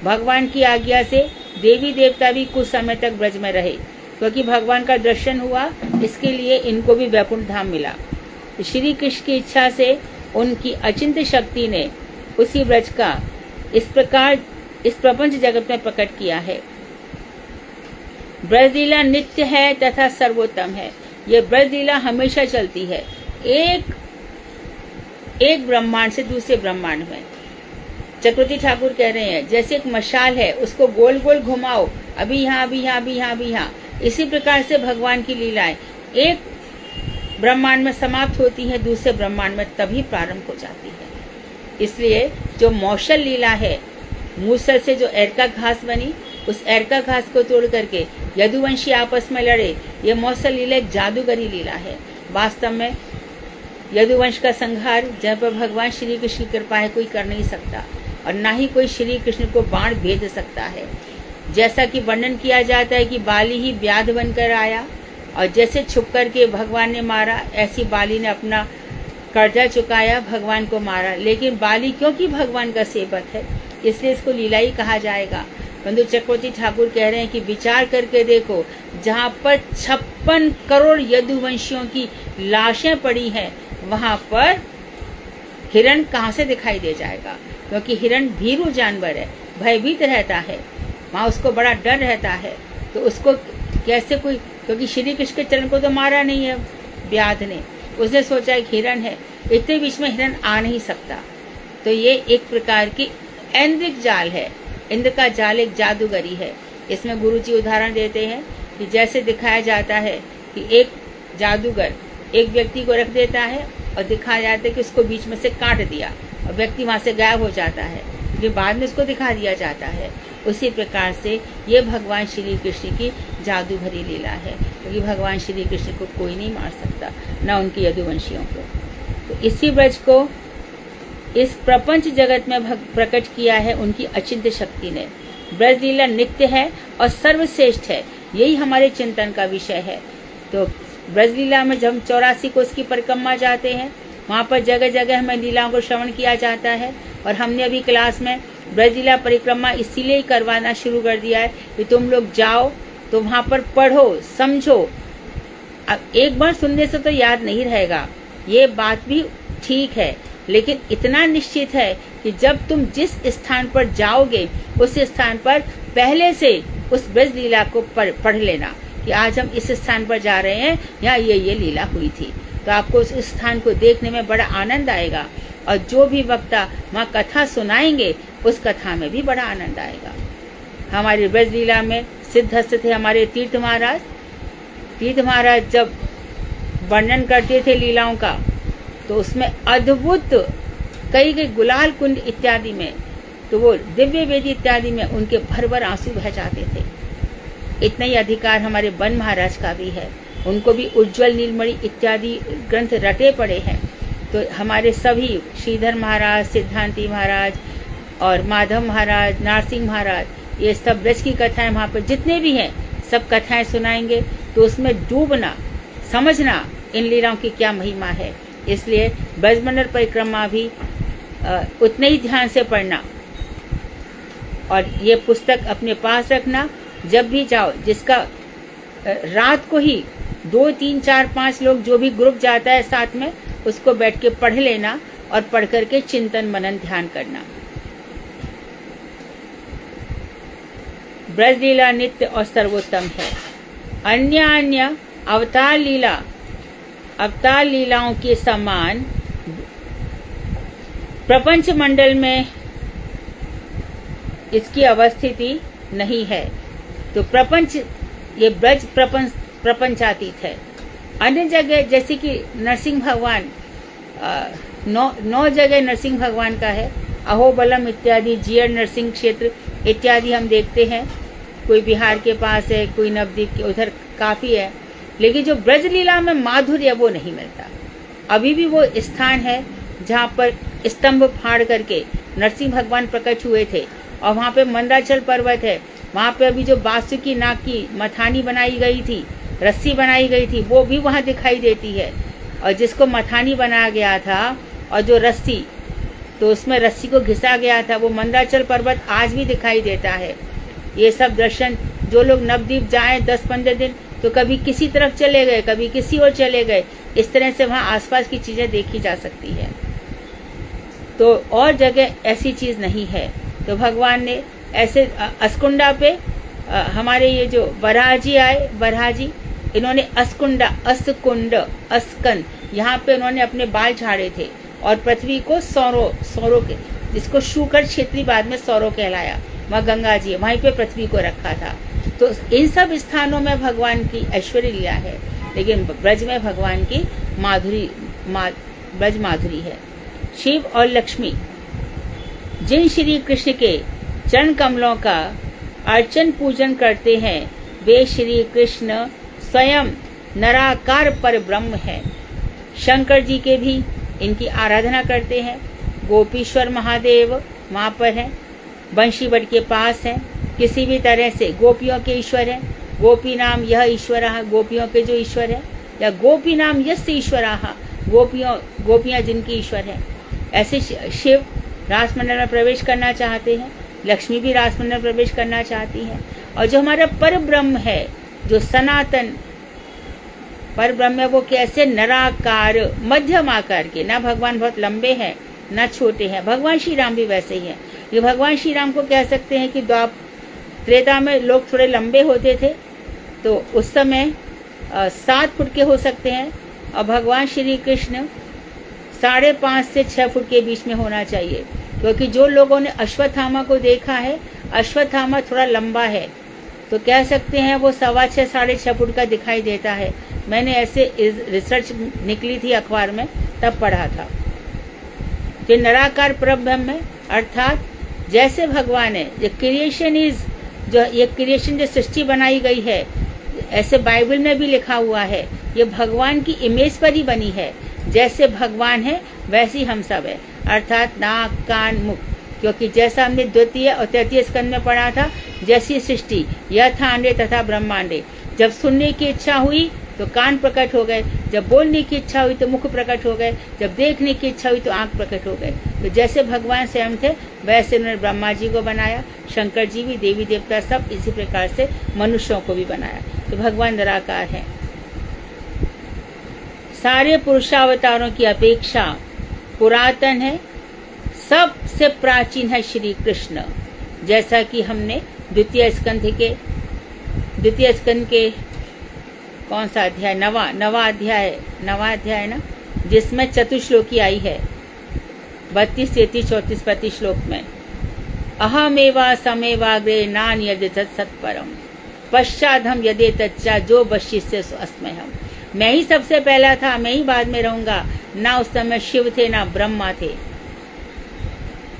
भगवान की आज्ञा से देवी देवता भी कुछ समय तक ब्रज में रहे, क्योंकि भगवान का दर्शन हुआ, इसके लिए इनको भी वैकुंठ धाम मिला। तो श्री कृष्ण की इच्छा से उनकी अचिंत्य शक्ति ने उसी ब्रज का इस प्रकार इस प्रपंच जगत में प्रकट किया है। ब्रज लीला नित्य है तथा सर्वोत्तम है। ये ब्रज लीला हमेशा चलती है, एक ब्रह्मांड से दूसरे ब्रह्मांड में। चक्रवर्ती ठाकुर कह रहे हैं, जैसे एक मशाल है, उसको गोल गोल घुमाओ, अभी यहाँ, अभी यहाँ, अभी यहाँ, अभी यहाँ। इसी प्रकार से भगवान की लीलाएं एक ब्रह्मांड में समाप्त होती है, दूसरे ब्रह्मांड में तभी प्रारंभ हो जाती है। इसलिए जो मौसल लीला है, मूसल से जो एरका घास बनी, उस एरका घास को तोड़ करके यदुवंशी आपस में लड़े, ये मौसल लीला एक जादूगरी लीला है। वास्तव में यदुवंश का संहार जहाँ पर भगवान श्री कृष्ण की कृपा है कोई कर नहीं सकता, और ना ही कोई श्री कृष्ण को बाण भेद सकता है। जैसा कि वर्णन किया जाता है कि बाली ही व्याध बनकर आया, और जैसे छुप कर के भगवान ने मारा, ऐसी बाली ने अपना कर्जा चुकाया, भगवान को मारा। लेकिन बाली क्योंकि भगवान का सेवक है, इसलिए इसको लीला ही कहा जाएगा। परंतु चक्रवर्ती ठाकुर कह रहे हैं कि विचार करके देखो, जहाँ पर 56 करोड़ यदुवंशियों की लाशें पड़ी हैं, वहां पर हिरण कहाँ से दिखाई दे जाएगा? क्योंकि हिरण भीरू जानवर है, भयभीत रहता है, वहां उसको बड़ा डर रहता है। तो उसको कैसे कोई, क्योंकि श्री कृष्ण के चरण को तो मारा नहीं है व्याध ने, उसने सोचा एक हिरण है, इतने बीच में हिरण आ नहीं सकता। तो ये एक प्रकार की ऐन्द्रिक जाल है, इंद्र का जाल एक जादूगरी है। इसमें गुरुजी उदाहरण देते हैं कि जैसे दिखाया जाता है कि एक जादूगर एक व्यक्ति को रख देता है और दिखाया जाता है कि उसको बीच में से काट दिया और व्यक्ति वहां से गायब हो जाता है, लेकिन बाद में उसको दिखा दिया जाता है। उसी प्रकार से ये भगवान श्री कृष्ण की जादू भरी लीला है, क्योंकि भगवान श्री कृष्ण को कोई नहीं मार सकता, न उनके यदुवंशियों को। तो इसी ब्रज को इस प्रपंच जगत में प्रकट किया है उनकी अचिंत्य शक्ति ने। ब्रज लीला नित्य है और सर्वश्रेष्ठ है, यही हमारे चिंतन का विषय है। तो ब्रज लीला में जब हम 84 कोस की परिक्रमा जाते हैं, वहाँ पर जगह जगह हमें लीलाओं को श्रवण किया जाता है। और हमने अभी क्लास में ब्रज लीला परिक्रमा इसीलिए ही करवाना शुरू कर दिया है कि तुम लोग जाओ तो वहाँ पर पढ़ो, समझो। अब एक बार सुनने से तो याद नहीं रहेगा, ये बात भी ठीक है, लेकिन इतना निश्चित है कि जब तुम जिस स्थान पर जाओगे उस स्थान पर पहले से उस ब्रज लीला को पढ़ लेना कि आज हम इस स्थान पर जा रहे हैं, यहाँ ये लीला हुई थी। तो आपको उस स्थान को देखने में बड़ा आनंद आएगा, और जो भी वक्ता वहाँ कथा सुनाएंगे उस कथा में भी बड़ा आनंद आएगा। हमारी ब्रज लीला में सिद्धस्थ थे हमारे तीर्थ महाराज। तीर्थ महाराज जब वर्णन करते थे लीलाओं का, तो उसमें अद्भुत कई कई गुलाल कुंड इत्यादि में, तो वो दिव्य वेदी इत्यादि में उनके भर भर आंसू बह जाते थे। इतना ही अधिकार हमारे वन महाराज का भी है, उनको भी उज्जवल नीलमणि इत्यादि ग्रंथ रटे पड़े हैं। तो हमारे सभी श्रीधर महाराज, सिद्धांति महाराज और माधव महाराज, नारसिंह महाराज, ये सब ब्रज की कथाएं वहाँ पर जितने भी हैं सब कथाएं सुनाएंगे। तो उसमें डूबना, समझना इन लीलाओं की क्या महिमा है। इसलिए ब्रजमंडल परिक्रमा भी उतने ही ध्यान से पढ़ना और ये पुस्तक अपने पास रखना। जब भी जाओ, जिसका रात को ही 2, 3, 4, 5 लोग जो भी ग्रुप जाता है साथ में, उसको बैठ के पढ़ लेना और पढ़ करके चिंतन मनन ध्यान करना। ब्रज लीला नित्य और सर्वोत्तम है। अन्य अवतार लीलाओं के समान प्रपंच मंडल में इसकी अवस्थिति नहीं है। तो प्रपंच, ये ब्रज प्रपंचातीत है। अन्य जगह जैसे कि नरसिंह भगवान, 9 जगह नरसिंह भगवान का है, अहोबलम इत्यादि, जीयर नरसिंह क्षेत्र इत्यादि हम देखते हैं। कोई बिहार के पास है, कोई नवद्वीप के उधर काफी है। लेकिन जो ब्रज लीला में माधुर्य वो नहीं मिलता। अभी भी वो स्थान है जहाँ पर स्तंभ फाड़ करके नरसिंह भगवान प्रकट हुए थे, और वहाँ पे मंदाचल पर्वत है। वहाँ पे अभी जो बासुकी नाग की मथानी बनाई गई थी, रस्सी बनाई गई थी, वो भी वहाँ दिखाई देती है। और जिसको मथानी बनाया गया था और जो रस्सी, तो उसमें रस्सी को घिसा गया था, वो मंदाचल पर्वत आज भी दिखाई देता है। ये सब दर्शन, जो लोग नवद्वीप जाए 10-15 दिन, तो कभी किसी तरफ चले गए, कभी किसी और चले गए, इस तरह से वहाँ आसपास की चीजें देखी जा सकती है। तो और जगह ऐसी चीज नहीं है। तो भगवान ने ऐसे अस्कुंडा पे हमारे ये जो वराहजी आए, वराहजी, इन्होंने अस्कुंड, अस्कंद, यहाँ पे उन्होंने अपने बाल झाड़े थे और पृथ्वी को सौरों के, जिसको शुकर क्षेत्रीय बाद में सौरों कहलाया, वहाँ गंगा जी, वहीं पे पृथ्वी को रखा था। तो इन सब स्थानों में भगवान की ऐश्वर्य लीला है, लेकिन ब्रज में भगवान की ब्रज माधुरी है। शिव और लक्ष्मी जिन श्री कृष्ण के चरण कमलों का अर्चन पूजन करते हैं, वे श्री कृष्ण स्वयं निराकार पर ब्रह्म है। शंकर जी के भी इनकी आराधना करते हैं। गोपीश्वर महादेव वहाँ पर है, बंशीवट के पास है। किसी भी तरह से गोपियों के ईश्वर है। गोपी नाम यह ईश्वर, गोपियों के जो ईश्वर है, या गोपी नाम यस्य ईश्वर, गोपियां जिनकी ईश्वर है। ऐसे शिव रासमंडल में प्रवेश करना चाहते हैं, लक्ष्मी भी रासमंडल में प्रवेश करना चाहती है। और जो हमारा पर ब्रह्म है, जो सनातन पर ब्रह्म है, वो कैसे निराकार मध्यम आकार के, ना भगवान बहुत लंबे हैं ना छोटे हैं। भगवान श्री राम भी वैसे ही है। ये भगवान श्री राम को कह सकते हैं कि त्रेता में लोग थोड़े लंबे होते थे, तो उस समय 7 फुट के हो सकते हैं, और भगवान श्री कृष्ण 5.5 से 6 फुट के बीच में होना चाहिए। क्योंकि जो लोगों ने अश्वत्थामा को देखा है, अश्वत्थामा थोड़ा लंबा है, तो कह सकते हैं वो 6.25 साढ़े 6 फुट का दिखाई देता है। मैंने ऐसे रिसर्च निकली थी अखबार में, तब पढ़ा था। जो निराकार परब्रह्म है, अर्थात जैसे भगवान है, ये क्रिएशन इज, जो ये क्रिएशन जो सृष्टि बनाई गई है, ऐसे बाइबल में भी लिखा हुआ है, ये भगवान की इमेज पर ही बनी है। जैसे भगवान है वैसे ही हम सब है, अर्थात नाक, कान, मुख। क्योंकि जैसा हमने द्वितीय और तृतीय स्कंद में पढ़ा था, जैसी सृष्टि यथांडे तथा ब्रह्मांडे, जब सुनने की इच्छा हुई तो कान प्रकट हो गए, जब बोलने की इच्छा हुई तो मुख प्रकट हो गए, जब देखने की इच्छा हुई तो आंख प्रकट हो गए। तो जैसे भगवान स्वयं थे वैसे उन्होंने ब्रह्मा जी को बनाया, शंकर जी भी, देवी देवता सब इसी प्रकार से मनुष्यों को भी बनाया। तो भगवान निराकार है। सारे पुरुषावतारों की अपेक्षा पुरातन है, सबसे प्राचीन है श्री कृष्ण। जैसा कि हमने द्वितीय स्कंध के कौन सा अध्याय, नवा अध्याय ना, जिसमें चतुश्लोकी आई है 32, 33, 34, 35 श्लोक में। अहमेवा समेवाग्रे नान यदि सत्परम पश्चादहम यदि तच्चा जो बशिष्य अस्मय हम। मैं ही सबसे पहला था, मैं ही बाद में रहूंगा। ना उस समय शिव थे ना ब्रह्मा थे।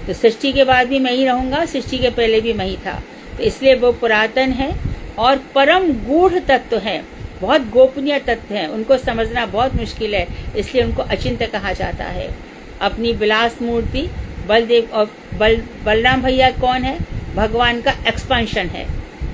तो सृष्टि के बाद भी मैं ही रहूंगा, सृष्टि के पहले भी मैं ही था। तो इसलिए वो पुरातन है और परम गूढ़ तत्व है, बहुत गोपनीय तत्व है, उनको समझना बहुत मुश्किल है, इसलिए उनको अचिंत्य कहा जाता है। अपनी विलास मूर्ति बलदेव और बलराम भैया कौन है? भगवान का एक्सपांशन है,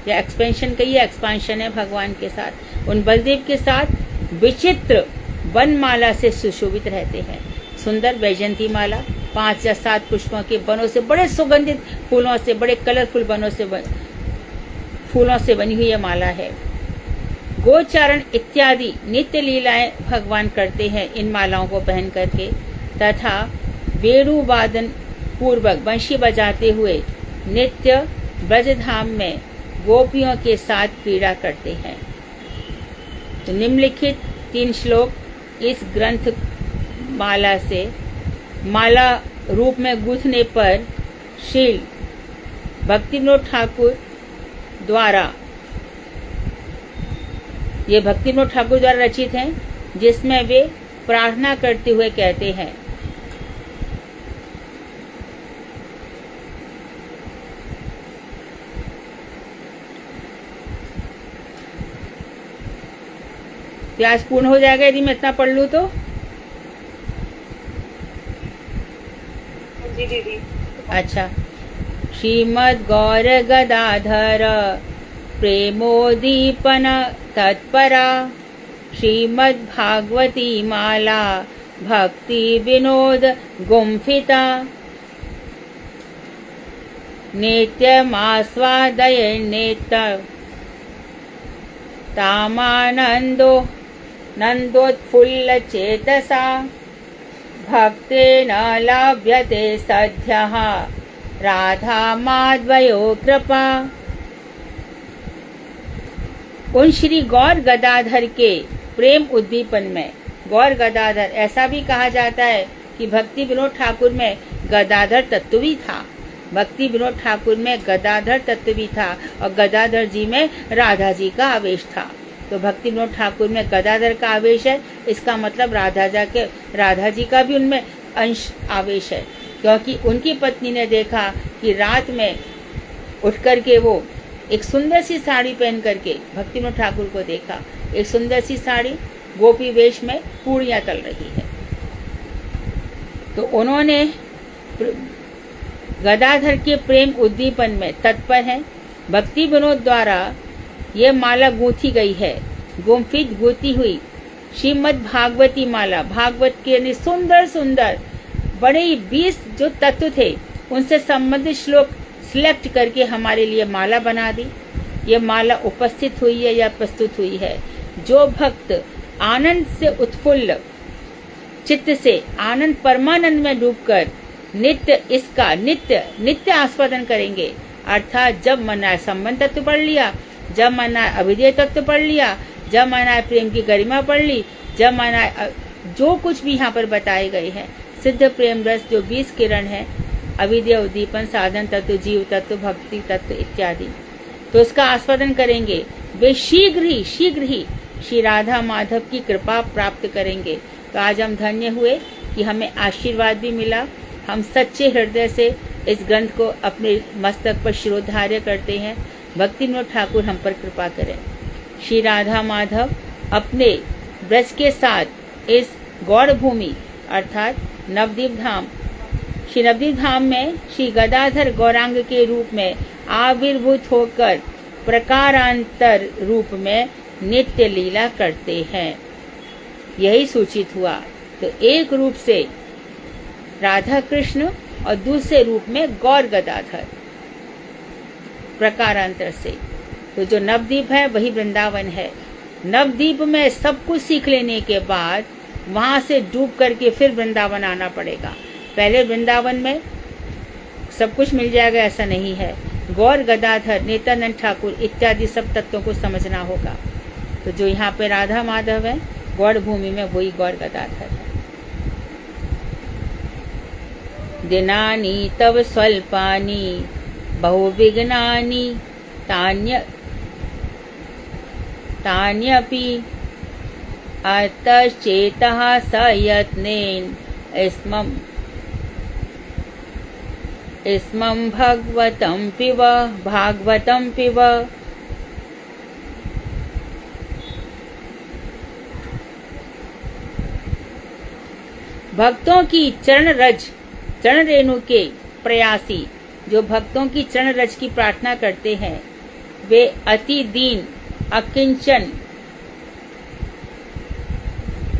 या एक्सपेंशन कहिए, एक्सपांशन है भगवान के साथ। उन बलदेव के साथ विचित्र वनमाला से सुशोभित रहते हैं। सुंदर वैजयंती माला 5 या 7 पुष्पों के बनों से, बड़े सुगंधित फूलों से, बड़े कलरफुल बनों से, फूलों से बनी हुई यह माला है। गोचारण इत्यादि नित्य लीलाएं भगवान करते हैं इन मालाओं को पहन करके, तथा वेणु वादन पूर्वक बंशी बजाते हुए नित्य ब्रजधाम में गोपियों के साथ क्रीड़ा करते हैं। तो निम्नलिखित 3 श्लोक इस ग्रंथ माला से माला रूप में गूंथने पर श्री भक्तिविनोद ठाकुर द्वारा, ये भक्तिविनोद ठाकुर द्वारा रचित हैं, जिसमें वे प्रार्थना करते हुए कहते हैं, प्यास पूर्ण हो जाएगा यदि मैं इतना पढ़ लूं तो? जी दीदी। अच्छा। श्रीमद् गौर गदाधर प्रेमोदीपन तत्परा श्रीमद् भागवती माला भक्ति विनोद गुम्फिता नित्यमास्वादयन्नेत्य तामानन्दो नन्दोत्फुल्ल चेतसा भक्तेन लभ्यते सद्यः राधा माध्वयो कृपा। उन श्री गौर गदाधर के प्रेम उद्दीपन में, गौर गदाधर ऐसा भी कहा जाता है कि भक्ति विनोद ठाकुर में गदाधर तत्व भी था, भक्ति विनोद ठाकुर में गदाधर तत्व भी था और गदाधर जी में राधा जी का आवेश था। तो भक्ति विनोद ठाकुर में गदाधर का आवेश है, इसका मतलब राधा जी का भी उनमें अंश आवेश है, क्योंकि उनकी पत्नी ने देखा कि रात में उठ करके वो एक सुंदर सी साड़ी पहन करके भक्ति विनोद ठाकुर को देखा, एक सुंदर सी साड़ी गोपी वेश में पूड़ियां तल रही है। तो उन्होंने गदाधर के प्रेम उद्दीपन में तत्पर हैं। भक्ति विनोद द्वारा ये माला गूंथी गई है, गुम्फित गूंथी हुई श्रीमद् भागवती माला, भागवत के सुंदर सुंदर बड़े 20 जो तत्व थे उनसे संबंधित श्लोक सिलेक्ट करके हमारे लिए माला बना दी। ये माला उपस्थित हुई है या प्रस्तुत हुई है। जो भक्त आनंद से उत्फुल्ल चित्त से आनंद परमानंद में डूबकर नित्य इसका नित्य आस्वादन करेंगे, अर्थात जब मन आए संबंध तत्व पढ़ लिया, जब मन आए अविद्या तत्व पढ़ लिया, जब मन आए प्रेम की गरिमा पढ़ ली, जब मन आए जो कुछ भी यहाँ पर बताए गए हैं, सिद्ध प्रेम रस जो 20 किरण है, अविद्या उद्दीपन, साधन तत्व, जीव तत्व, भक्ति तत्व इत्यादि, तो इसका आस्वादन करेंगे। वे शीघ्र ही श्री राधा माधव की कृपा प्राप्त करेंगे। तो आज हम धन्य हुए कि हमें आशीर्वाद भी मिला। हम सच्चे हृदय से इस ग्रंथ को अपने मस्तक पर शिरोधार्य करते हैं। भक्ति विनोद ठाकुर हम पर कृपा करें। श्री राधा माधव अपने ब्रज के साथ इस गौड़ भूमि अर्थात नवदीप धाम, श्री नवदीप धाम में श्री गदाधर गौरांग के रूप में आविर्भूत होकर प्रकारांतर रूप में नित्य लीला करते हैं, यही सूचित हुआ। तो एक रूप से राधा कृष्ण और दूसरे रूप में गौर गदाधर प्रकारांतर से। तो जो नवदीप है वही वृंदावन है। नवदीप में सब कुछ सीख लेने के बाद वहां से डूब करके फिर वृंदावन आना पड़ेगा। पहले वृंदावन में सब कुछ मिल जाएगा ऐसा नहीं है। गौर गदाधर, नित्यानंद ठाकुर इत्यादि सब तत्वों को समझना होगा। तो जो यहाँ पे राधा माधव है गौड़ भूमि में वही गौर गदाधर है। दिनानि तव स्वल्पानि बहुविघ्नानि तान्यपि अतश्चेतः सयत्नेन स्मम् इस्मं भगवतं पिब भागवतं पिब। भक्तों की चरण रेणु के प्रयासी, जो भक्तों की चरण रज की प्रार्थना करते हैं, वे अति दीन अकिंचन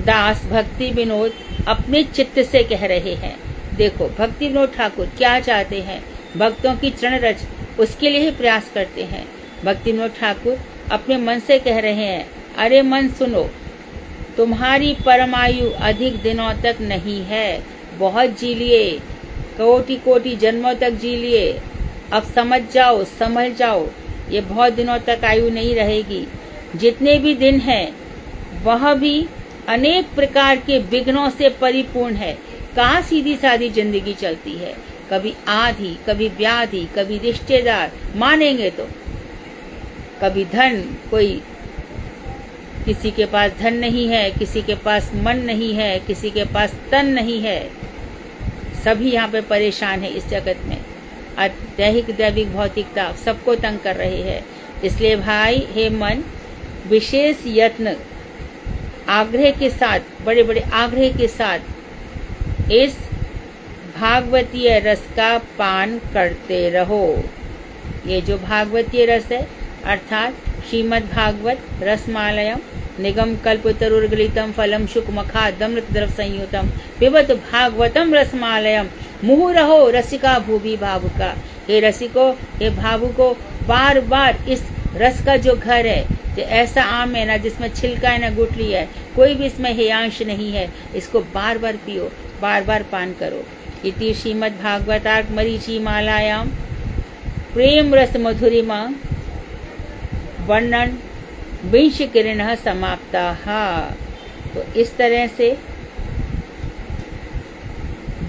दास भक्ति विनोद अपने चित्त से कह रहे हैं। देखो भक्ति विनोद ठाकुर क्या चाहते हैं, भक्तों की चरण रज उसके लिए ही प्रयास करते हैं। भक्ति विनोद ठाकुर अपने मन से कह रहे हैं, अरे मन सुनो, तुम्हारी परमायु अधिक दिनों तक नहीं है, बहुत जी लिए, कोटि कोटि जन्मों तक जी लिए, अब समझ जाओ संभल जाओ, ये बहुत दिनों तक आयु नहीं रहेगी। जितने भी दिन हैं वह भी अनेक प्रकार के विघ्नों से परिपूर्ण है। कहाँ सीधी सादी जिंदगी चलती है, कभी आधी, कभी व्याधि, कभी रिश्तेदार मानेंगे तो, कभी धन, कोई किसी के पास धन नहीं है, किसी के पास मन नहीं है, किसी के पास तन नहीं है, सभी यहाँ पे परेशान है। इस जगत में दैहिक दैविक भौतिकता सबको तंग कर रही है। इसलिए भाई हे मन, विशेष यत्न आग्रह के साथ, बड़े बड़े आग्रह के साथ इस भागवतीय रस का पान करते रहो। ये जो भागवतीय रस है अर्थात श्रीमद् भागवत रसमालयम निगम कल्पतरुर्गलितम फलम शुकमखादमृत द्रव संयुतम पिबत भागवतम रसमालयम मुहुरहो रसिका भूभि भावुका। हे रसिको, हे भावुको, बार बार इस रस का जो घर है, जो ऐसा आम है ना जिसमें छिलका है ना गुठली है, कोई भी इसमें हेयांश नहीं है, इसको बार बार पियो, बार बार पान करो। इति श्रीमद् भागवतार्क मरीचि मालायाम प्रेम रस मधुरिमा वर्णन विंश किरण समाप्ता। तो इस तरह से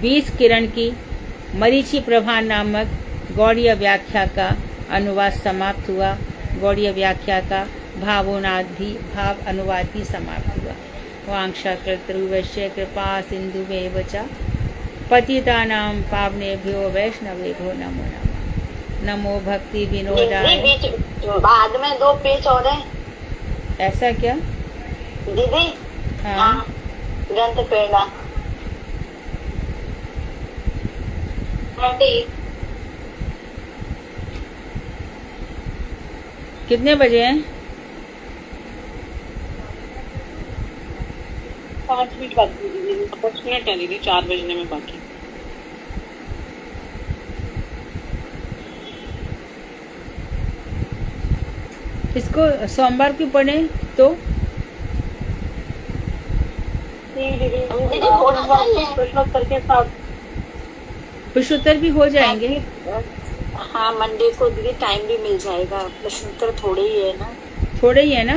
20 किरण की मरीचि प्रभा नामक गौड़ीय व्याख्या का अनुवाद समाप्त हुआ। गौड़ीय व्याख्या का भाव अनुवाद भी समाप्त हुआ। वांक्षा कर्तृवश्य कृपा सिंधु में च पतितानां पावनेभ्यो वैष्णवेभ्यो नमो नमः। नमो भक्ति विनोदाय। बाद में 2 पेज और हैं। ऐसा क्या दीदी? हाँ, ग्रंथ प्रेरणा कितने बजे हैं? 5 मिनट बाकी दीदी, 10 मिनट है दीदी, 4 बजने में बाकी। इसको सोमवार क्यों पढ़े तो? प्रश्नोत्तर के साथ प्रश्नोत्तर भी हो जाएंगे। हाँ, मंडे को दीदी टाइम भी मिल जाएगा। प्रश्नोत्तर थोड़े ही है ना, थोड़े ही है ना,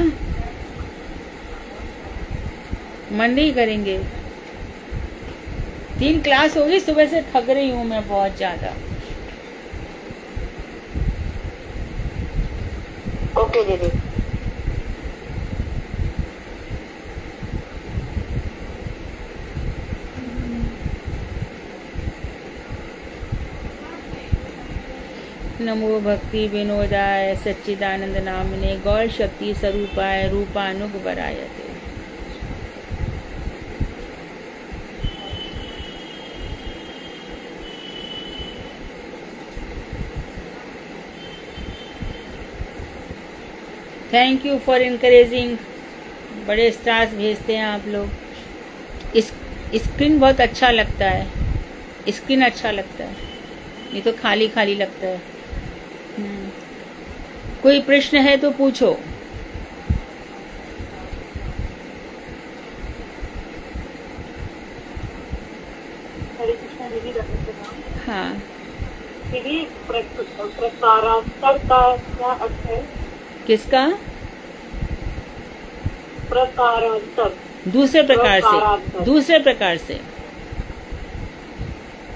मंडे ही करेंगे। 3 क्लास होगी, सुबह से थक रही हूँ मैं बहुत ज्यादा। ओके दीदी। नमो भक्ति विनोदाय सच्चिदानंद नामिने गौर शक्ति स्वरूपाय रूपानुग वरायते। Thank you for encouraging. बड़े स्टार्स भेजते हैं आप लोग। इस स्क्रीन बहुत अच्छा लगता है, स्क्रीन अच्छा लगता है, ये तो खाली खाली लगता है। कोई प्रश्न है तो पूछो। हरे कृष्ण दीदी। हाँ दीदी, प्रकारांतर का क्या अर्थ है? किसका? प्रकारांतर। दूसरे प्रकार से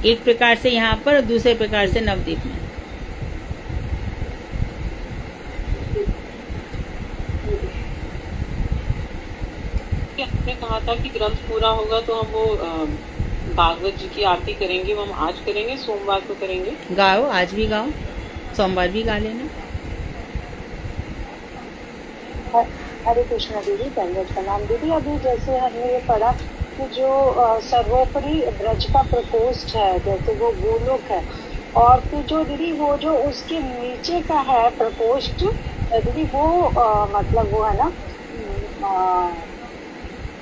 एक प्रकार से यहाँ पर, दूसरे प्रकार से नवदीप में। आपने कहा था कि ग्रंथ पूरा होगा तो हम वो भागवत जी की आरती करेंगे, वो हम आज करेंगे, सोमवार को करेंगे। गाओ, आज भी गाओ, सोमवार भी गा लेना। हरे कृष्णा दीदी, दंडवत प्रणाम दीदी। अभी जैसे हमने ये पढ़ा कि जो सर्वोपरि ब्रज का प्रकोष्ठ है, जैसे वो गोलोक है, और फिर जो दीदी वो जो उसके नीचे का है प्रकोष्ठ दीदी, वो मतलब वो है ना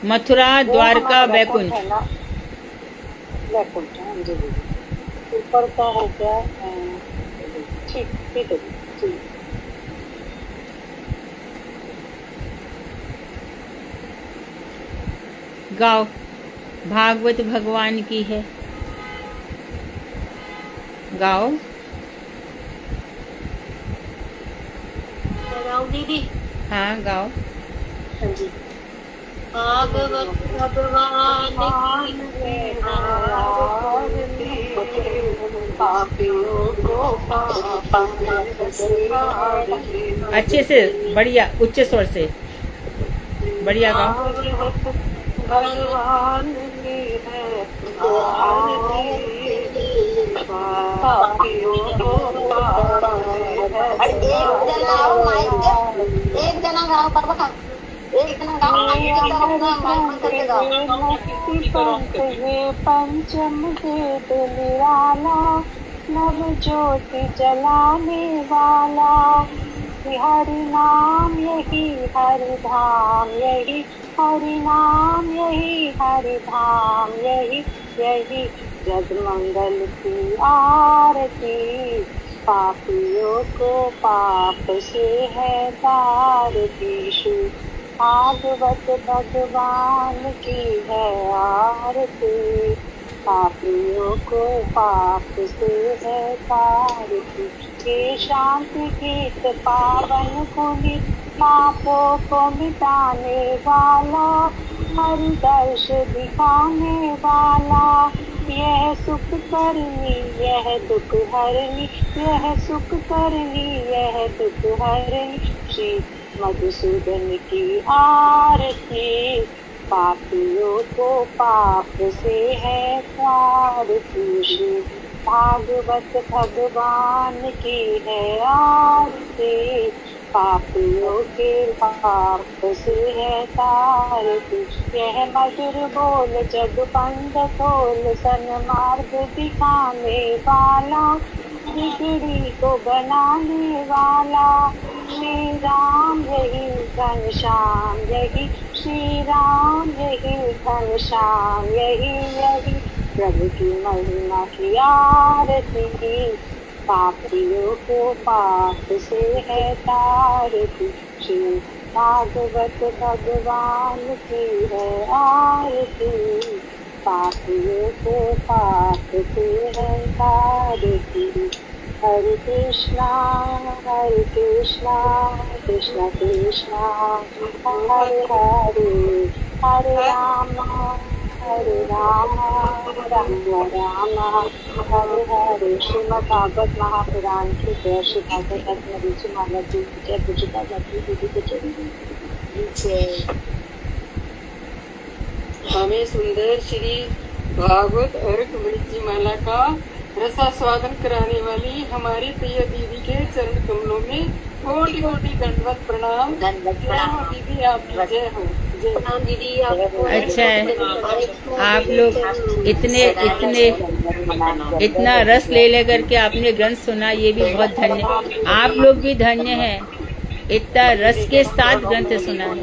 मथुरा, द्वारका, वैकुंठ है ना, वैकुंठ। हाँ जी दीदी, ऊपर का हो गया। ठीक ठीक है जी। गाओ, भागवत भगवान की है, गाओ। गाओ दीदी। हाँ गाओ। हाँ जी। भागवत भगवान की अच्छे से, बढ़िया, उच्च स्वर से, बढ़िया गाओ। भगवान की है एक जना गाओ पापा, एक जना पंचम वेद निराला, नव ज्योति जलाने वाला, हरि नाम यही हरि धाम, यही हरि नाम यही हरि धाम, यही यही जगमंगल की आरती, पापियों को पाप से है तारती, भागवत भगवान की है आरती, पापियों को पाप से है तारती, ये शांति गीत पावन पुनीत, पापों को मिटाने वाला, हरि दर्श दिखाने वाला, यह सुख करनी यह दुख हरनी, यह सुख करनी यह दुख हरनी, श्री मधुसूदन की आरती, पापियों को पाप से है तारती, श्री भागवत भगवान की है आरती, पापियों के पाप से है तारती, यह मधुर बोल जग पंथ खोल, सन्मार्ग दिखाने वाला, बिगड़ी को बनाने वाला, श्री राम यही घनश्याम, यही श्री राम यही घनश्याम, यही यही प्रभु की महिमा की आरती, पापियों को पाप से है तारती, श्री भागवत भगवान की है आरती, पापियों को पाप से है तारती, हरे कृष्णा कृष्णा कृष्णा हरे हरे, हरे राम राम राम हरे हरे। श्रीमद् भागवत महापुराण की जय, श्री भागवत माला जी जय, पूजिता जाती दीदी को जय। हमें सुंदर श्री भागवत और कमली माला का रसास्वादन कराने वाली हमारी प्रिय दीदी के चरण कमलों में कोटि कोटि दंडवत प्रणाम। दीदी आपकी जय हो। दीदी अच्छा है, आप लोग इतना रस ले लेकर के आपने ग्रंथ सुना, ये भी बहुत धन्य, आप लोग भी धन्य हैं, इतना रस के साथ ग्रंथ सुना है।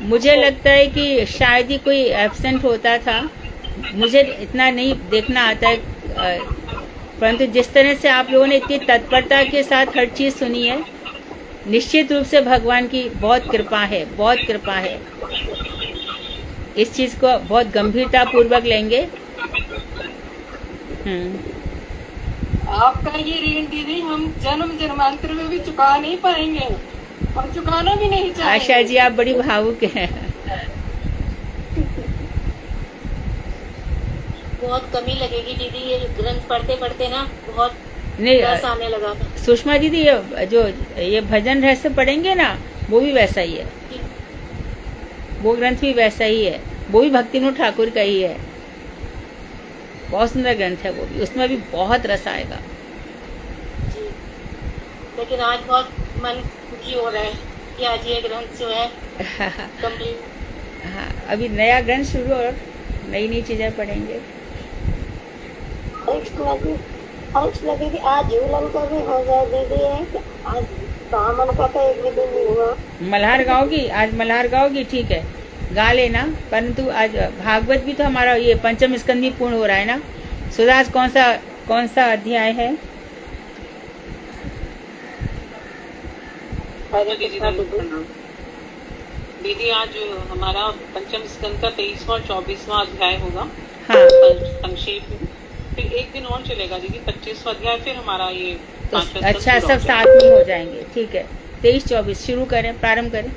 मुझे लगता है कि शायद ही कोई एब्सेंट होता था, मुझे इतना नहीं देखना आता है, परंतु जिस तरह से आप लोगों ने इतनी तत्परता के साथ हर चीज सुनी है, निश्चित रूप से भगवान की बहुत कृपा है, बहुत कृपा है। इस चीज को बहुत गंभीरता पूर्वक लेंगे। आपका ये ऋण दीदी हम जन्म जन्मांतर में भी चुका नहीं पाएंगे और चुकाना भी नहीं चाहेंगे। आशा जी आप बड़ी भावुक हैं। बहुत कमी लगेगी दीदी, ये ग्रंथ पढ़ते पढ़ते ना बहुत नहीं, रस आने लगा। सुषमा दीदी ये भजन रहस्य पढ़ेंगे ना, वो भी वैसा ही है, वो ग्रंथ भी वैसा ही है। वो भी भक्ति विनोद ठाकुर का ही है। बहुत सुंदर ग्रंथ है वो भी, उसमें भी बहुत रस आएगा। जी, लेकिन आज बहुत मन दुखी हो रहा है कि आज ये ग्रंथ जो है कंप्लीट। हाँ, अभी नया ग्रंथ शुरू और नई नई चीजें पढ़ेंगे। दीदी आज झूलन का भी हो जाए दीदी है, आज ब्राह्मण का तो एक भी दिन नहीं हुआ। मल्हार गाओगी? आज मल्हार गाओगी? ठीक है, गा लेना। परंतु आज भागवत भी तो हमारा ये पंचम स्कंद भी पूर्ण हो रहा है ना। सुदास कौन सा अध्याय है? दीदी आज हमारा पंचम स्कंद का 23वां और 24वां अध्याय होगा। हाँ, संक्षेप में फिर एक दिन और चलेगा दीदी, 25वां अध्याय, फिर हमारा ये तो अच्छा सब साथ में हो जाएंगे। ठीक है, 23-24 शुरू करें, प्रारंभ करें।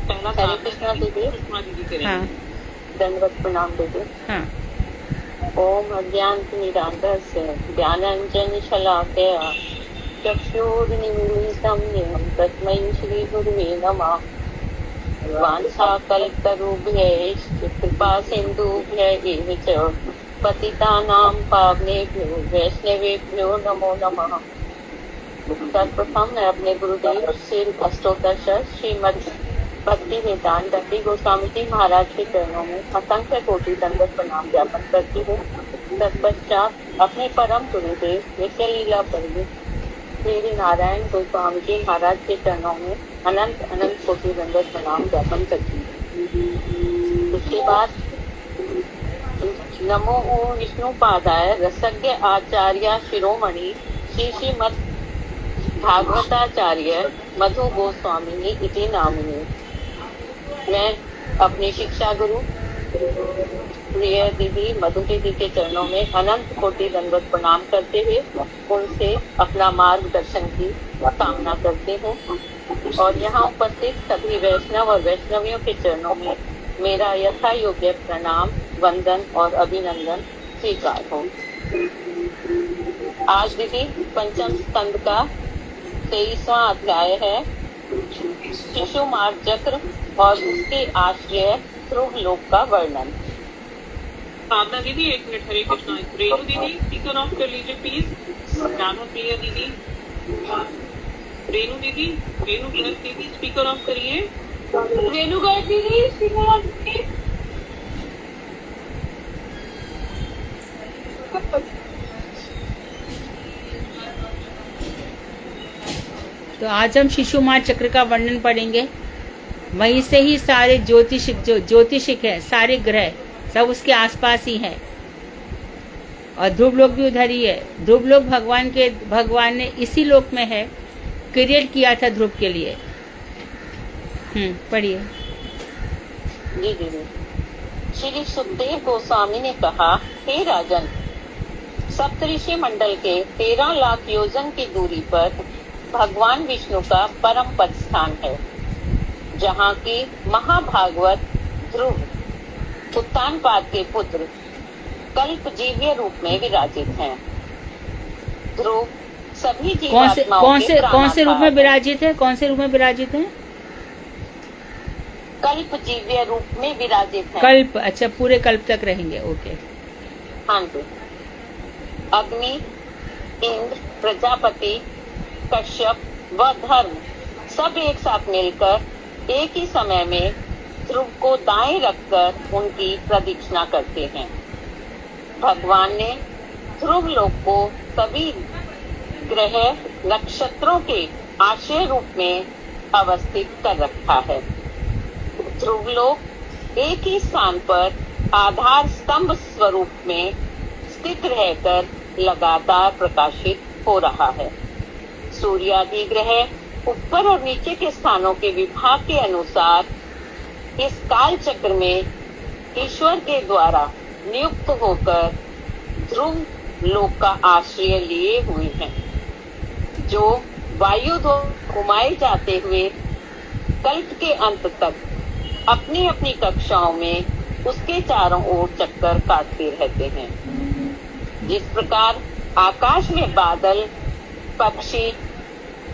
पहला हरे कृष्णा दीदी। हाँ, दंडवत प्रणाम दीदी। हाँ। ओम अज्ञानतिमिरान्धस्य ज्ञानाञ्जनशलाकया चक्षुरुन्मीलितं येन तस्मै श्रीगुरुवे नमः। वाञ्छाकल्पतरुभ्यश्च कृपासिन्धुभ्य च पतितानां पावनेभ्यो वैष्णवेभ्यो नमो नमः। सर्वप्रथम मैं अपने गुरुदेव श्री अष्टोत्तर श्रीमद् भक्ति वेदांत दंडी गोस्वामी जी महाराज के चरणों में असंख्य कोटि दंडवत प्रणाम ज्ञापन करती हूँ। तत्पश्चात अपने परम गुरुदेव नित्य लीला परिविद श्री नारायण गोस्वामी जी महाराज के चरणों में अनंत अनंत कोटि दंडवत प्रणाम ज्ञापन करती हूँ। उसके बाद नमो ओम विष्णुपादाय रसज्ञ आचार्य शिरोमणि श्री श्रीमद् भागवताचार्य मधु गोस्वामी इति नामिने। मैं अपनी शिक्षा गुरु प्रिय दीदी मधु दीदी के चरणों में अनंत कोटि दंडवत प्रणाम करते हुए उनसे अपना मार्गदर्शन की कामना करती हूँ और यहाँ उपस्थित सभी वैष्णव और वैष्णवियों के चरणों में मेरा यथा योग्य प्रणाम, वंदन और अभिनंदन स्वीकार हो। आज दीदी पंचम स्कंद का 23वां अध्याय है, शिशु मार्ग चक्र और उसके आश्रय ध्रुव लोक का वर्णन। साधना दीदी एक मिनट। हरे कृष्णा। रेणु दीदी स्पीकर ऑफ कर लीजिए प्लीज। ज्ञानो प्रिया दीदी, रेणु दीदी, रेणु गर्ग दीदी स्पीकर ऑफ करिए। रेणु गर्ग दीदी स्पीकर ऑफ करिए। तो आज हम शिशु मार्ग चक्र का वर्णन पढ़ेंगे। वहीं से ही सारे ज्योतिषिक है, सारे ग्रह सब उसके आसपास ही हैं और ध्रुव लोक भी उधर ही है। ध्रुव लोक भगवान ने इसी लोक में है, क्रिएट किया था ध्रुव के लिए। पढ़िए। जी दीदी। श्री सुखदेव गोस्वामी ने कहा, हे राजन, सप्तऋषि मंडल के 13 लाख योजन की दूरी पर भगवान विष्णु का परम पद स्थान है, जहाँ की महाभागवत ध्रुव उत्तानपाद के पुत्र कल्प जीव्य रूप में विराजित हैं। ध्रुव सभी जीवात्माओं कौन से रूप में विराजित है? कौन से रूप में विराजित है? कल्प जीव्य रूप में विराजित है। कल्प, अच्छा, पूरे कल्प तक रहेंगे। ओके। हाँ जी। अग्नि, इंद्र, प्रजापति, कश्यप व धर्म सब एक साथ मिलकर एक ही समय में ध्रुव को दाएं रखकर उनकी प्रदक्षिणा करते हैं। भगवान ने ध्रुव लोक को सभी ग्रह नक्षत्रों के आश्रय रूप में अवस्थित कर रखा है। ध्रुव लोक एक ही स्थान पर आधार स्तंभ स्वरूप में स्थित रहकर लगातार प्रकाशित हो रहा है। सूर्यादि ग्रह ऊपर और नीचे के स्थानों के विभाग के अनुसार इस काल चक्र में ईश्वर के द्वारा नियुक्त होकर ध्रुव लोक का आश्रय लिए हुए हैं, जो वायु द्वारा घुमाए जाते हुए कल्प के अंत तक अपनी अपनी कक्षाओं में उसके चारों ओर चक्कर काटते रहते हैं। जिस प्रकार आकाश में बादल, पक्षी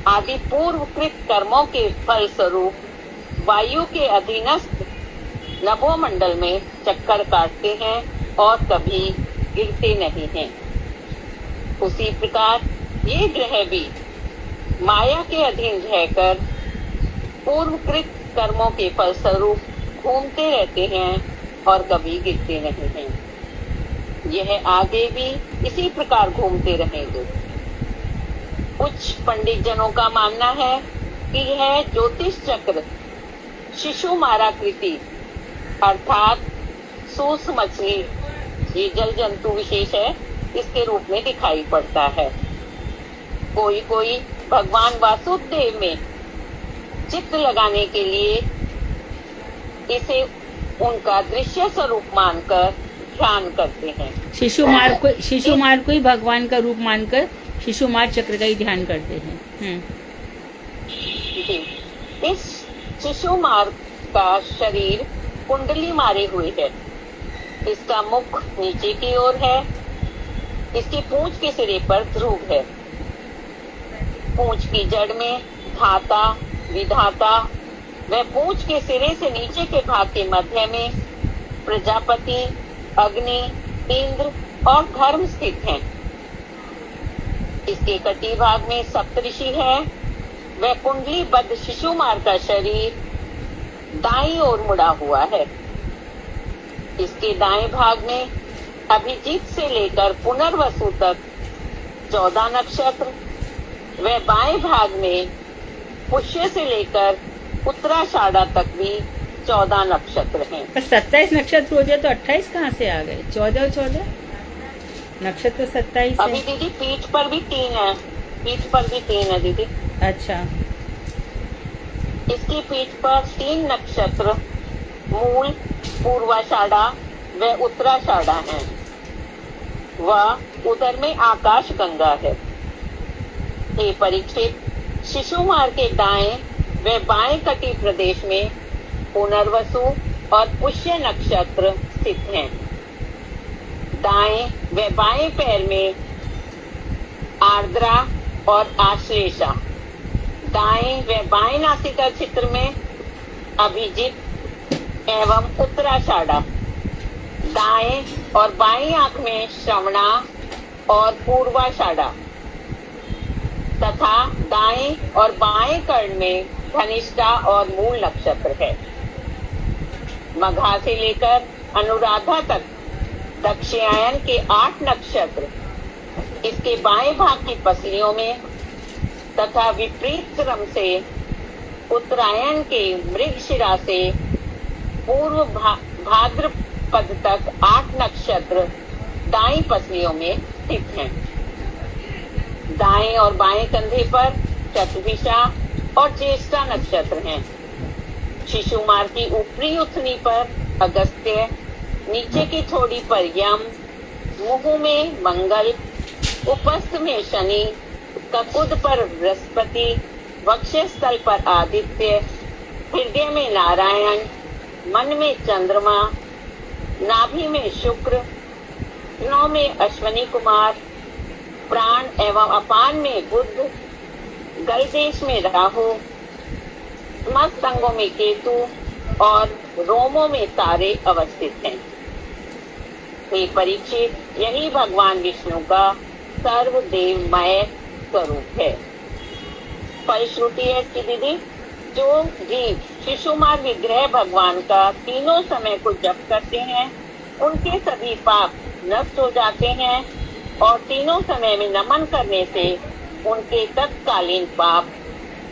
आदि पूर्वकृत कर्मों के फल स्वरूप वायु के अधीनस्थ नभोमंडल में चक्कर काटते हैं और कभी गिरते नहीं हैं। उसी प्रकार ये ग्रह भी माया के अधीन रहकर पूर्वकृत कर्मों के फलस्वरूप घूमते रहते हैं और कभी गिरते नहीं हैं। यह आगे भी इसी प्रकार घूमते रहेंगे। कुछ पंडित जनों का मानना है कि यह ज्योतिष चक्र शिशुमाराकृति अर्थात सूस मछली, ये जल जंतु विशेष है, इसके रूप में दिखाई पड़ता है। कोई कोई भगवान वासुदेव में चित्त लगाने के लिए इसे उनका दृश्य स्वरूप मानकर ध्यान करते हैं। शिशुमार को ही भगवान का रूप मानकर शिशुमार चक्र का ही ध्यान करते हैं। जी, इस शिशुमार का शरीर कुंडली मारे हुए है। इसका मुख नीचे की ओर है। इसकी पूंछ के सिरे पर ध्रुव है। पूंछ की जड़ में धाता, विधाता व पूंछ के सिरे से नीचे के भाग के मध्य में प्रजापति, अग्नि, इंद्र और धर्म स्थित हैं। इसके कटी भाग में सप्तऋषि है। वह कुंडली बद्ध शिशुमार का शरीर दाईं ओर मुड़ा हुआ है। इसके दाएं भाग में अभिजीत से लेकर पुनर्वसु तक 14 नक्षत्र व बाएं भाग में पुष्य से लेकर उत्तराषाढ़ा तक भी 14 नक्षत्र हैं। पर 27 नक्षत्र हो जाए तो 28 कहाँ से आ गए? 14 और 14 नक्षत्र 27 अभी दीदी पीठ पर भी 3 है। पीठ पर भी 3 है दीदी। अच्छा, इसकी पीठ पर 3 नक्षत्र मूल, पूर्वाषाढ़ा व उत्तराषाढ़ा हैं। वह उदर में आकाश गंगा है। हे परीक्षित, शिशुमार के दाएं व बाएं कटी प्रदेश में पुनर्वसु और पुष्य नक्षत्र स्थित हैं। दाएं व बाएं पैर में आर्द्रा और आश्लेषा, दाएं व बाएं नासिका चित्र में अभिजीत एवं उत्तराषाढ़ा, दाएं और बाएं आंख में श्रवणा और पूर्वाषाढ़ा तथा दाएं और बाएं कर्ण में धनिष्ठा और मूल नक्षत्र है। मघा से लेकर अनुराधा तक दक्षिणायन के 8 नक्षत्र इसके बाएं भाग की पसलियों में तथा विपरीत क्रम से उत्तरायण के मृगशिरा से पूर्व भाद्रपद तक 8 नक्षत्र दाईं पसलियों में स्थित हैं। दाएं और बाएं कंधे पर चतुर्दिशा और ज्येष्ठा नक्षत्र हैं। शिशुमार की ऊपरी उथनी पर अगस्त्य, नीचे की थोड़ी पर यम, मुंह में मंगल, उपस्थ में शनि, ककुद पर बृहस्पति, वक्षस्थल पर आदित्य, हृदय में नारायण, मन में चंद्रमा, नाभि में शुक्र, नौ में अश्वनी कुमार, प्राण एवं अपान में बुध, गलदेश में राहु, मस्त अंगों में केतु और रोमों में तारे अवस्थित हैं। हे परीक्षित, यही भगवान विष्णु का सर्वदेवमय स्वरूप है। फलश्रुति है कि दीदी, जो जीव शिशुमार विग्रह भगवान का तीनों समय को जप करते हैं, उनके सभी पाप नष्ट हो जाते हैं और तीनों समय में नमन करने से उनके तत्कालीन पाप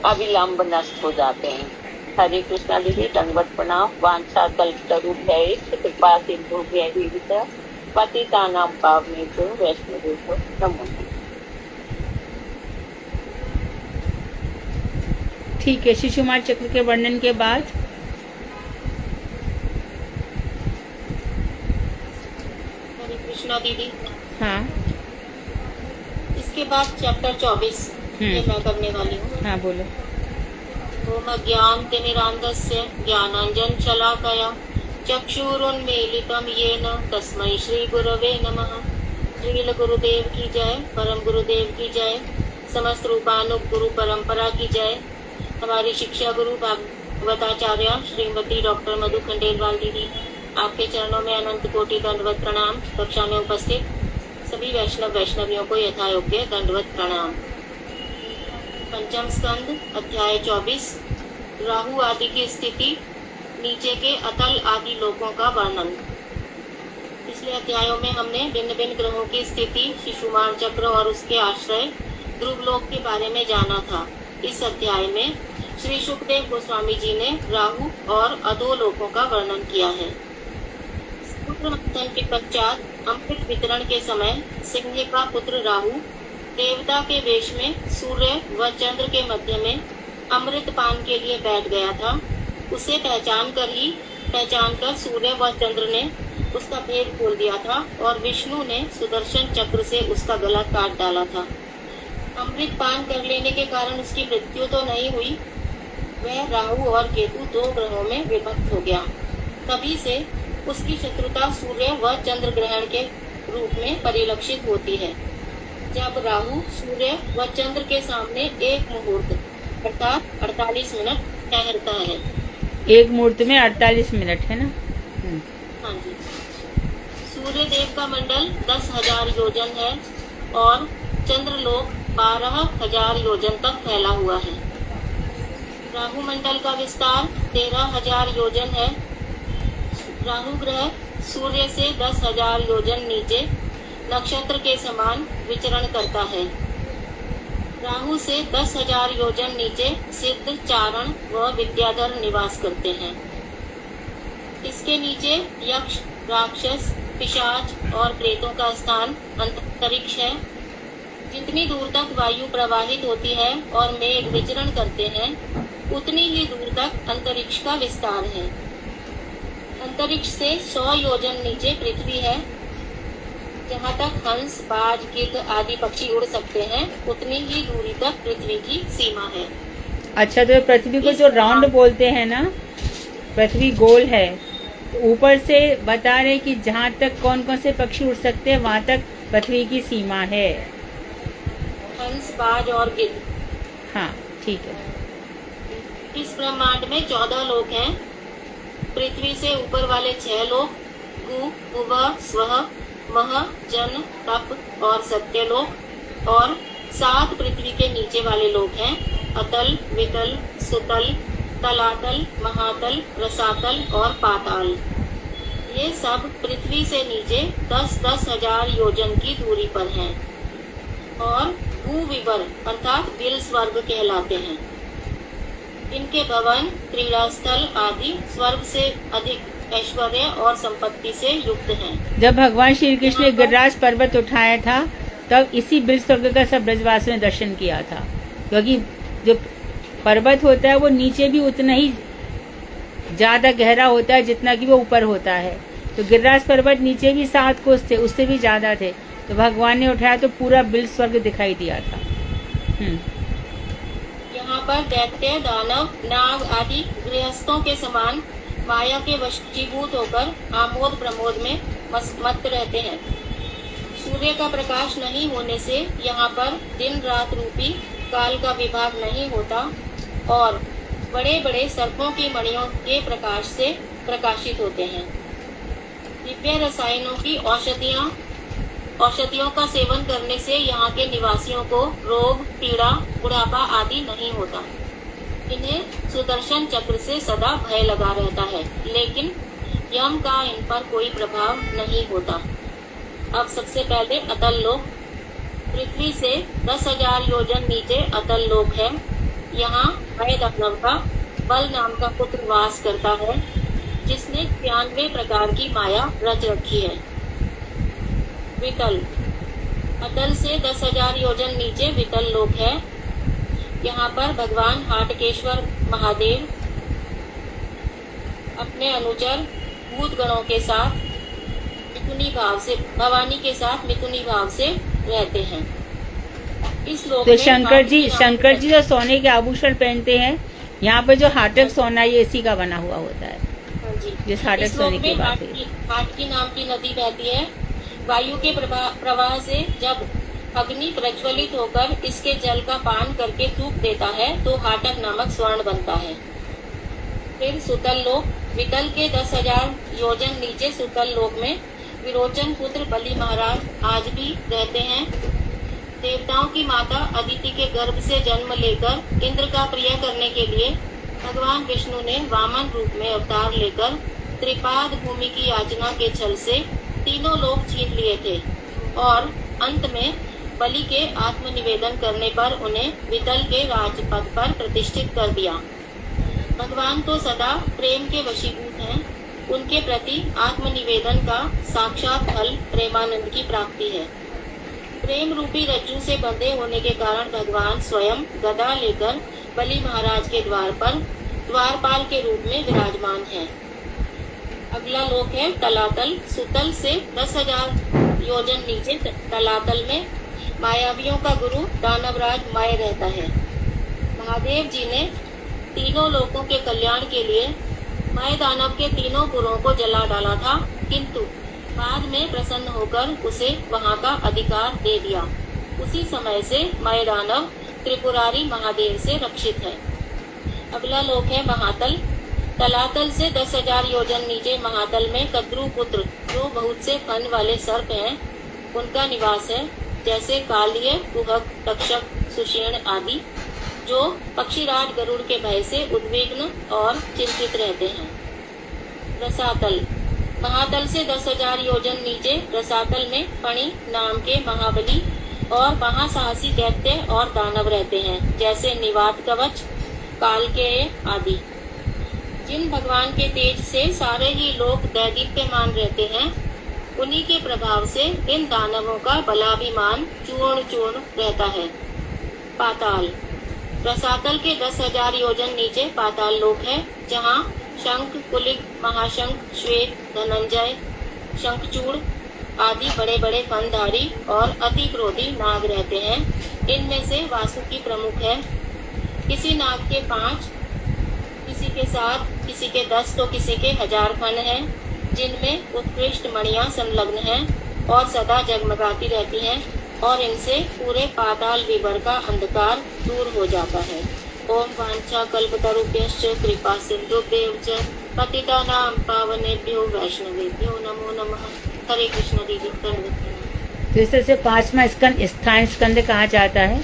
अविलंब नष्ट हो जाते हैं। हरे कृष्णा दीदी, दंडवत प्रणाम। वांछा कल्पतरुभ्यैः कृपा सिन्धुभ्यैव पतितानां पावनेभ्यो वैष्णवेभ्यो नमो नमः। ठीक है, शिशुमार चक्र के वर्णन के बाद हरे कृष्णा दीदी। हाँ, इसके बाद चैप्टर 24 ये मैं करने वाली हूँ। हाँ बोलो। ओम अज्ञानतिमिरान्धस्य ज्ञानाञ्जन शलाकया चक्षुरुन्मीलितं येन तस्मै श्री गुरवे नमः। श्रील गुरुदेव की जय, परम गुरुदेव की जय, समस्त रूपानुग गुरु परंपरा की जय। हमारी शिक्षा गुरु भागवताचार्य श्रीमती डॉक्टर मधु खंडेलवाल दीदी, आपके चरणों में अनंत कोटि दंडवत प्रणाम। कक्षा में उपस्थित सभी वैष्णवियों को यथायोग्य दंडवत प्रणाम। पंचम स्कंद अध्याय 24 राहु आदि की स्थिति, नीचे के अतल आदि लोकों का वर्णन। पिछले अध्यायों में हमने भिन्न भिन्न ग्रहों की स्थिति, शिशुमान चक्र और उसके आश्रय ध्रुवलोक के बारे में जाना था। इस अध्याय में श्री सुखदेव गोस्वामी जी ने राहु और अधोलोकों का वर्णन किया है। पुत्र मंथन के पश्चात अमृत वितरण के समय सिंह का पुत्र राहु देवता के वेश में सूर्य व चंद्र के मध्य में अमृत पान के लिए बैठ गया था। उसे पहचान कर सूर्य व चंद्र ने उसका भेद खोल दिया था और विष्णु ने सुदर्शन चक्र से उसका गला काट डाला था। अमृत पान कर लेने के कारण उसकी मृत्यु तो नहीं हुई, वह राहु और केतु दो ग्रहों में विभक्त हो गया। तभी से उसकी शत्रुता सूर्य व चंद्र ग्रहण के रूप में परिलक्षित होती है, जब राहु सूर्य व चंद्र के सामने एक मुहूर्त अर्थात 48 मिनट ठहरता है। एक मुहूर्त में 48 मिनट है ना? हाँ जी। सूर्य देव का मंडल 10,000 योजन है और चंद्रलोक 12,000 योजन तक फैला हुआ है। राहु मंडल का विस्तार 13,000 योजन है। राहु ग्रह सूर्य से 10,000 योजन नीचे नक्षत्र के समान विचरण करता है। राहु से 10,000 योजन नीचे सिद्ध, चारण व विद्याधर निवास करते हैं। इसके नीचे यक्ष, राक्षस, पिशाच और प्रेतों का स्थान अंतरिक्ष है। जितनी दूर तक वायु प्रवाहित होती है और मेघ विचरण करते हैं, उतनी ही दूर तक अंतरिक्ष का विस्तार है। अंतरिक्ष से 100 योजन नीचे पृथ्वी है। जहाँ तक हंस, बाज, गिद्ध आदि पक्षी उड़ सकते हैं, उतनी ही दूरी तक पृथ्वी की सीमा है। अच्छा, तो पृथ्वी को जो राउंड बोलते हैं ना, पृथ्वी गोल है, ऊपर से बता रहे कि जहाँ तक कौन कौन से पक्षी उड़ सकते हैं वहाँ तक पृथ्वी की सीमा है। हंस, बाज और गिद्ध। हाँ, ठीक है। इस ब्रह्मांड में 14 लोक हैं। पृथ्वी से ऊपर वाले 6 लोक गु, भुव, स्वः, मह, जन, तप और सत्यलोक, और 7 पृथ्वी के नीचे वाले लोक हैं अतल, वितल, सुतल, तलातल, महातल, रसातल और पाताल। ये सब पृथ्वी से नीचे 10,000 योजन की दूरी पर हैं और भूविवर अर्थात बिल स्वर्ग कहलाते हैं। इनके भवन, क्रीड़ा स्थल आदि स्वर्ग से अधिक ऐश्वर्य और संपत्ति से युक्त हैं। जब भगवान श्री कृष्ण ने गिरिराज पर्वत उठाया था, तब इसी बिल स्वर्ग का सब ब्रजवासियों ने दर्शन किया था, क्योंकि जो पर्वत होता है वो नीचे भी उतना ही ज्यादा गहरा होता है जितना कि वो ऊपर होता है। तो गिरिराज पर्वत नीचे भी 7 कोस थे, उससे भी ज्यादा थे। तो भगवान ने उठाया तो पूरा बिल स्वर्ग दिखाई दिया था। यहाँ पर दैत्य, दानव, नाग आदि गृहस्थों के समान माया के वशीभूत होकर आमोद प्रमोद में मस्त रहते हैं। सूर्य का प्रकाश नहीं होने से यहाँ पर दिन रात रूपी काल का विभाग नहीं होता और बड़े बड़े सर्पों की मणियों के प्रकाश से प्रकाशित होते हैं। दिव्य रसायनों की औषधियों का सेवन करने से यहाँ के निवासियों को रोग, पीड़ा, बुढ़ापा आदि नहीं होता। इन्हें सुदर्शन चक्र से सदा भय लगा रहता है, लेकिन यम का इन पर कोई प्रभाव नहीं होता। अब सबसे पहले अतल लोक। पृथ्वी से 10,000 योजन नीचे अतल लोक है। यहाँ भय दानव का बल नाम का पुत्र वास करता है, जिसने 93 प्रकार की माया रच रखी है। वितल। अतल से 10,000 योजन नीचे वितल लोक है। यहाँ पर भगवान हाटकेश्वर महादेव अपने अनुचर भूत गणों के साथ मिथुनी भाव से, भवानी के साथ मिथुनी भाव से रहते हैं। इस लोक तो शंकर जी जो सोने के आभूषण पहनते हैं, यहाँ पे जो हाटक सोना ये इसी का बना हुआ होता है। हाँ जी। जिस हाटक सोने की बात है, हाटकी नाम की नदी बहती है। वायु के प्रवाह से जब अग्नि प्रज्वलित होकर इसके जल का पान करके थूक देता है तो हाटक नामक स्वर्ण बनता है। फिर सुतल लोक, वितल के 10,000 योजन नीचे सुतल लोक में विरोचन पुत्र बलि महाराज आज भी रहते हैं। देवताओं की माता अदिति के गर्भ से जन्म लेकर इंद्र का प्रिय करने के लिए भगवान विष्णु ने वामन रूप में अवतार लेकर त्रिपाद भूमि की याचना के छल से तीनों लोक छीन लिए थे और अंत में बलि के आत्मनिवेदन करने पर उन्हें वितल के राजपद पर प्रतिष्ठित कर दिया। भगवान तो सदा प्रेम के वशीभूत हैं। उनके प्रति आत्मनिवेदन का साक्षात फल प्रेमानंद की प्राप्ति है। प्रेम रूपी रज्जू से बंधे होने के कारण भगवान स्वयं गदा लेकर बलि महाराज के द्वार पर द्वारपाल के रूप में विराजमान है। अगला लोक है तलातल। सुतल से 10,000 योजन नीचे तलातल में मायावियों का गुरु दानवराज माय रहता है। महादेव जी ने तीनों लोकों के कल्याण के लिए माय दानव के तीनों पुरों को जला डाला था, किंतु बाद में प्रसन्न होकर उसे वहां का अधिकार दे दिया। उसी समय से माय दानव त्रिपुरारी महादेव से रक्षित है। अगला लोक है महातल। तलातल से 10,000 योजन नीचे महातल में कद्रु पुत्र, जो बहुत से फन वाले सर्प हैं, उनका निवास है। जैसे कालिय, कुहक, तक्षक, सुषेण आदि, जो पक्षीराज गरुड़ के भय से उद्विग्न और चिंतित रहते हैं। रसातल। महातल से 10,000 योजन नीचे रसातल में फणि नाम के महाबली और महासाहसी दैत्य और दानव रहते हैं, जैसे निवात कवच, कालकेय आदि। जिन भगवान के तेज से सारे ही लोग दैदीप्यमान रहते हैं, उन्हीं के प्रभाव से इन दानवों का बलाभिमान चूर्ण चूर्ण रहता है। पाताल। रसातल के 10,000 योजन नीचे पाताल लोक है, जहाँ शंख, कुलिक, महाशंख, श्वेत, धनंजय, शंखचूड़ आदि बड़े बड़े फनधारी और अति क्रोधी नाग रहते हैं। इनमें से वासुकी प्रमुख है। किसी नाग के 5, किसी के 7, किसी के 10 तो किसी के 1000 फन हैं, जिनमें उत्कृष्ट मणियां संलग्न हैं और सदा जगमगाती रहती हैं, और इनसे पूरे पाताल विवर का अंधकार दूर हो जाता है। ओम वांछा कल्पतरुभ्यश्च कृपा सिंधुभ्येव च पतितानां पावनेभ्यो वैष्णवेभ्यो नमो नमः। हरे कृष्ण दीदी। तो इस तरह से 5वां स्कंद स्थान स्कंद कहा जाता है।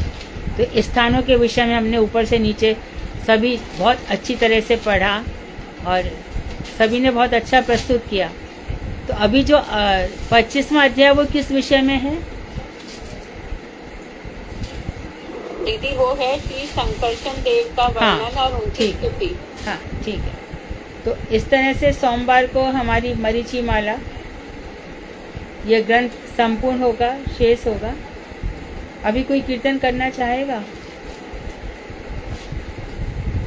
तो स्थानों के विषय में हमने ऊपर से नीचे सभी बहुत अच्छी तरह से पढ़ा और सभी ने बहुत अच्छा प्रस्तुत किया। तो अभी जो 25वां अध्याय वो किस विषय में है दीदी? वो है श्री संकर्षण देव का वर्णन और उनकी स्तुति। हाँ ठीक है। तो इस तरह से सोमवार को हमारी मरीचि माला ये ग्रंथ संपूर्ण होगा, शेष होगा। अभी कोई कीर्तन करना चाहेगा?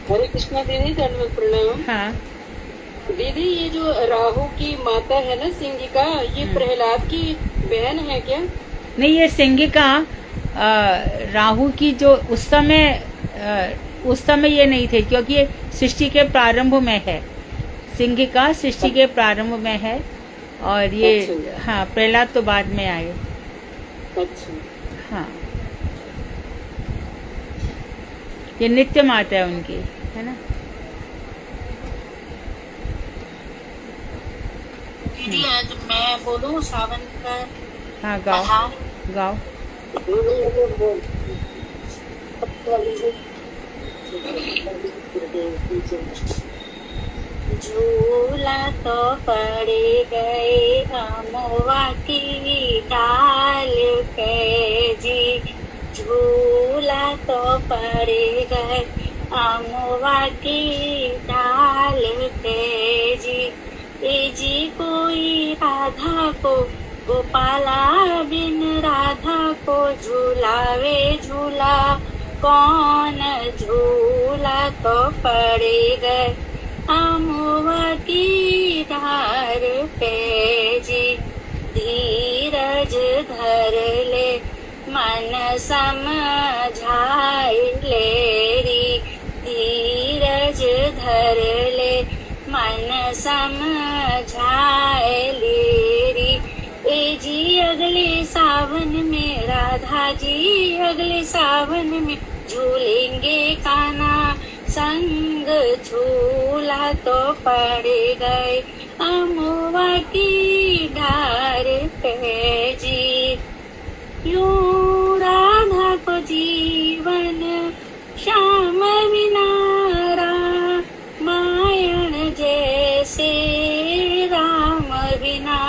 हरे कृष्णा दीदी, दंडवत प्रणाम। हाँ दीदी, ये जो राहु की माता है ना सिंगिका, ये प्रहलाद की बहन है क्या? नहीं, ये सिंगिका राहु की जो उस समय ये नहीं थे, क्योंकि ये सृष्टि के प्रारंभ में है। सिंगिका सृष्टि के प्रारंभ में है और ये अच्छा। हाँ, प्रहलाद तो बाद में आए। अच्छा हाँ, ये नित्य माता है उनकी, है ना। दीदी आज मैं बोलूं सावन का? हाँ गाओ गाओ। झूला तो पड़ गए अमवा की डाल पे जी, झूला तो पड़ गए अमवा की डाल पे जी। ए जी कोई राधा को गोपाला बिन राधा को झूलावे झूला कौन, झूला तो पड़ गए अमवा की डार पे जी। धीरज धर ले मन समझाई ले री, धीरज धर ले मन समझाए ले री। ए जी अगले सावन में राधा जी, अगले सावन में झूलेंगे कान्हा संग झूला तो पड़ गए अमुआ की डार पे जी। यूं राधा को जीवन श्याम बिना रामायण जैसे राम बिना।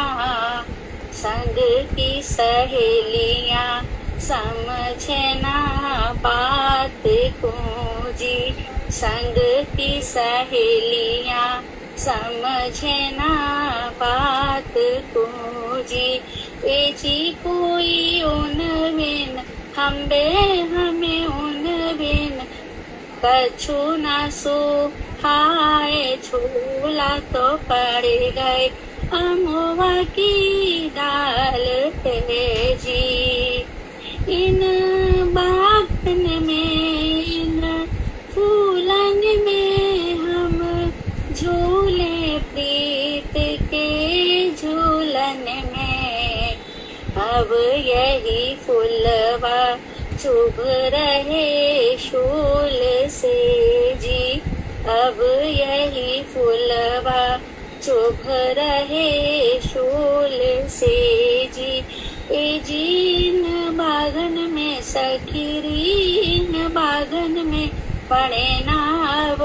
संग की सहेलियां समझे ना बात को जी। संग की सहेलियां समझे ना बात को जी। ए जी कोई उन बिन हमें उन बिन कछु न सुहाए। झूला तो पड़ गए अमुआ की डाल पे जी। इन बागन में इन फूलन में हम झूले प्रीत के झूलन में। अब यही फुलवा चुभ रहे शूल से जी। अब यही फुलवा चुभ रहे शूल से जी। ए जीन बागन में सखीरीन बागन में पड़े नाव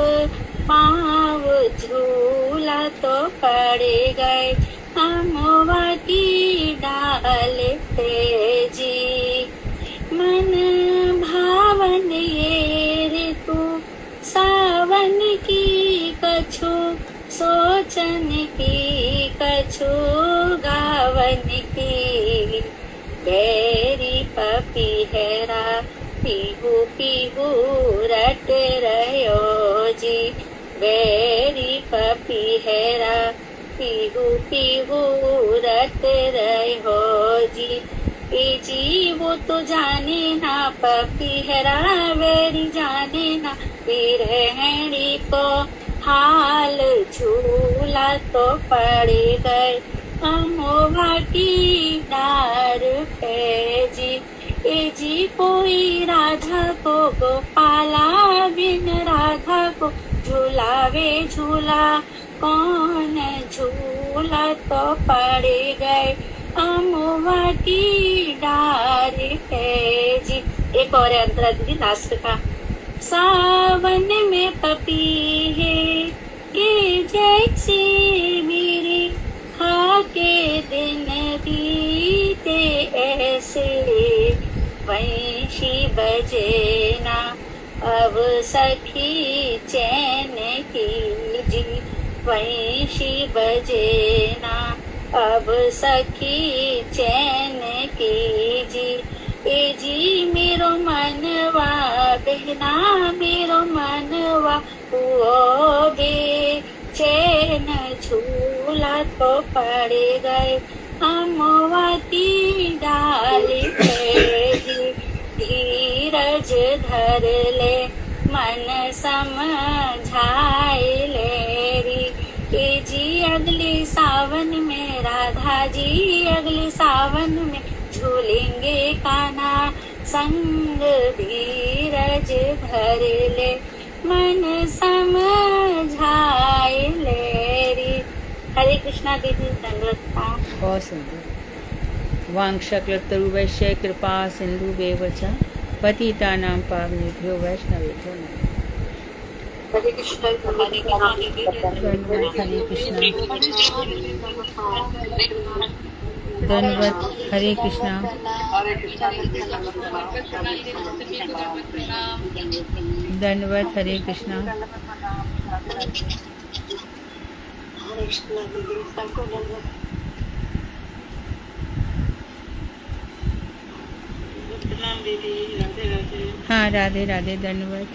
पाव। झूला तो पड़ गए अमुआ की डाल पे जी। मन भावन ये ऋतु सावन की कछु सोचन की कछु गावन की। बैरी पपीहरा पीहू पीहू रट रहो जी। बैरी पपीहरा पीहू पीहू रट रहो जी। ए जी वो तो जाने ना पपीहरा बैरी जाने ना बिरहणी को हाल। झूला तो पड़ गए अमुआ की डार पे जी। ए जी कोई राधा को गोपाला बिन राधा को झूलावे झूला कौन। झूला तो पड़ गए अमुआ की डार पे जी। एक और अंतरा दीदी लास्ट का। सावन में पपीहे के जैसे मेरे खा के दिन बीते ऐसे। वंशी बजे ना अब सखी चैन की जी। वंशी बजे ना अब सखी चैन की जी। ए जी मेरो मनवा बहना मेरो मनवा हुओ बेचैन। झूला तो पड़ गए अमुआ की डाल पे जी। धीरज धर ले मन समझाए ले री। ए जी अगले सावन में राधा जी अगले सावन में झूलेंगे कान्हा संग। धीरज धर ले मन समझाए ले री। हरे कृष्णा दीदी धन्यवाद। बहुत सुंदर। वांशक्लतरुवैश्य कृपा सिंधु बेवचा पतितानां पावनेभ्यो वैष्णवेभ्यो नमः। हरे कृष्णा हरे कृष्णा धन्यवाद। हरे कृष्णा धन्यवाद। हरे कृष्णा हाँ राधे राधे धन्यवाद।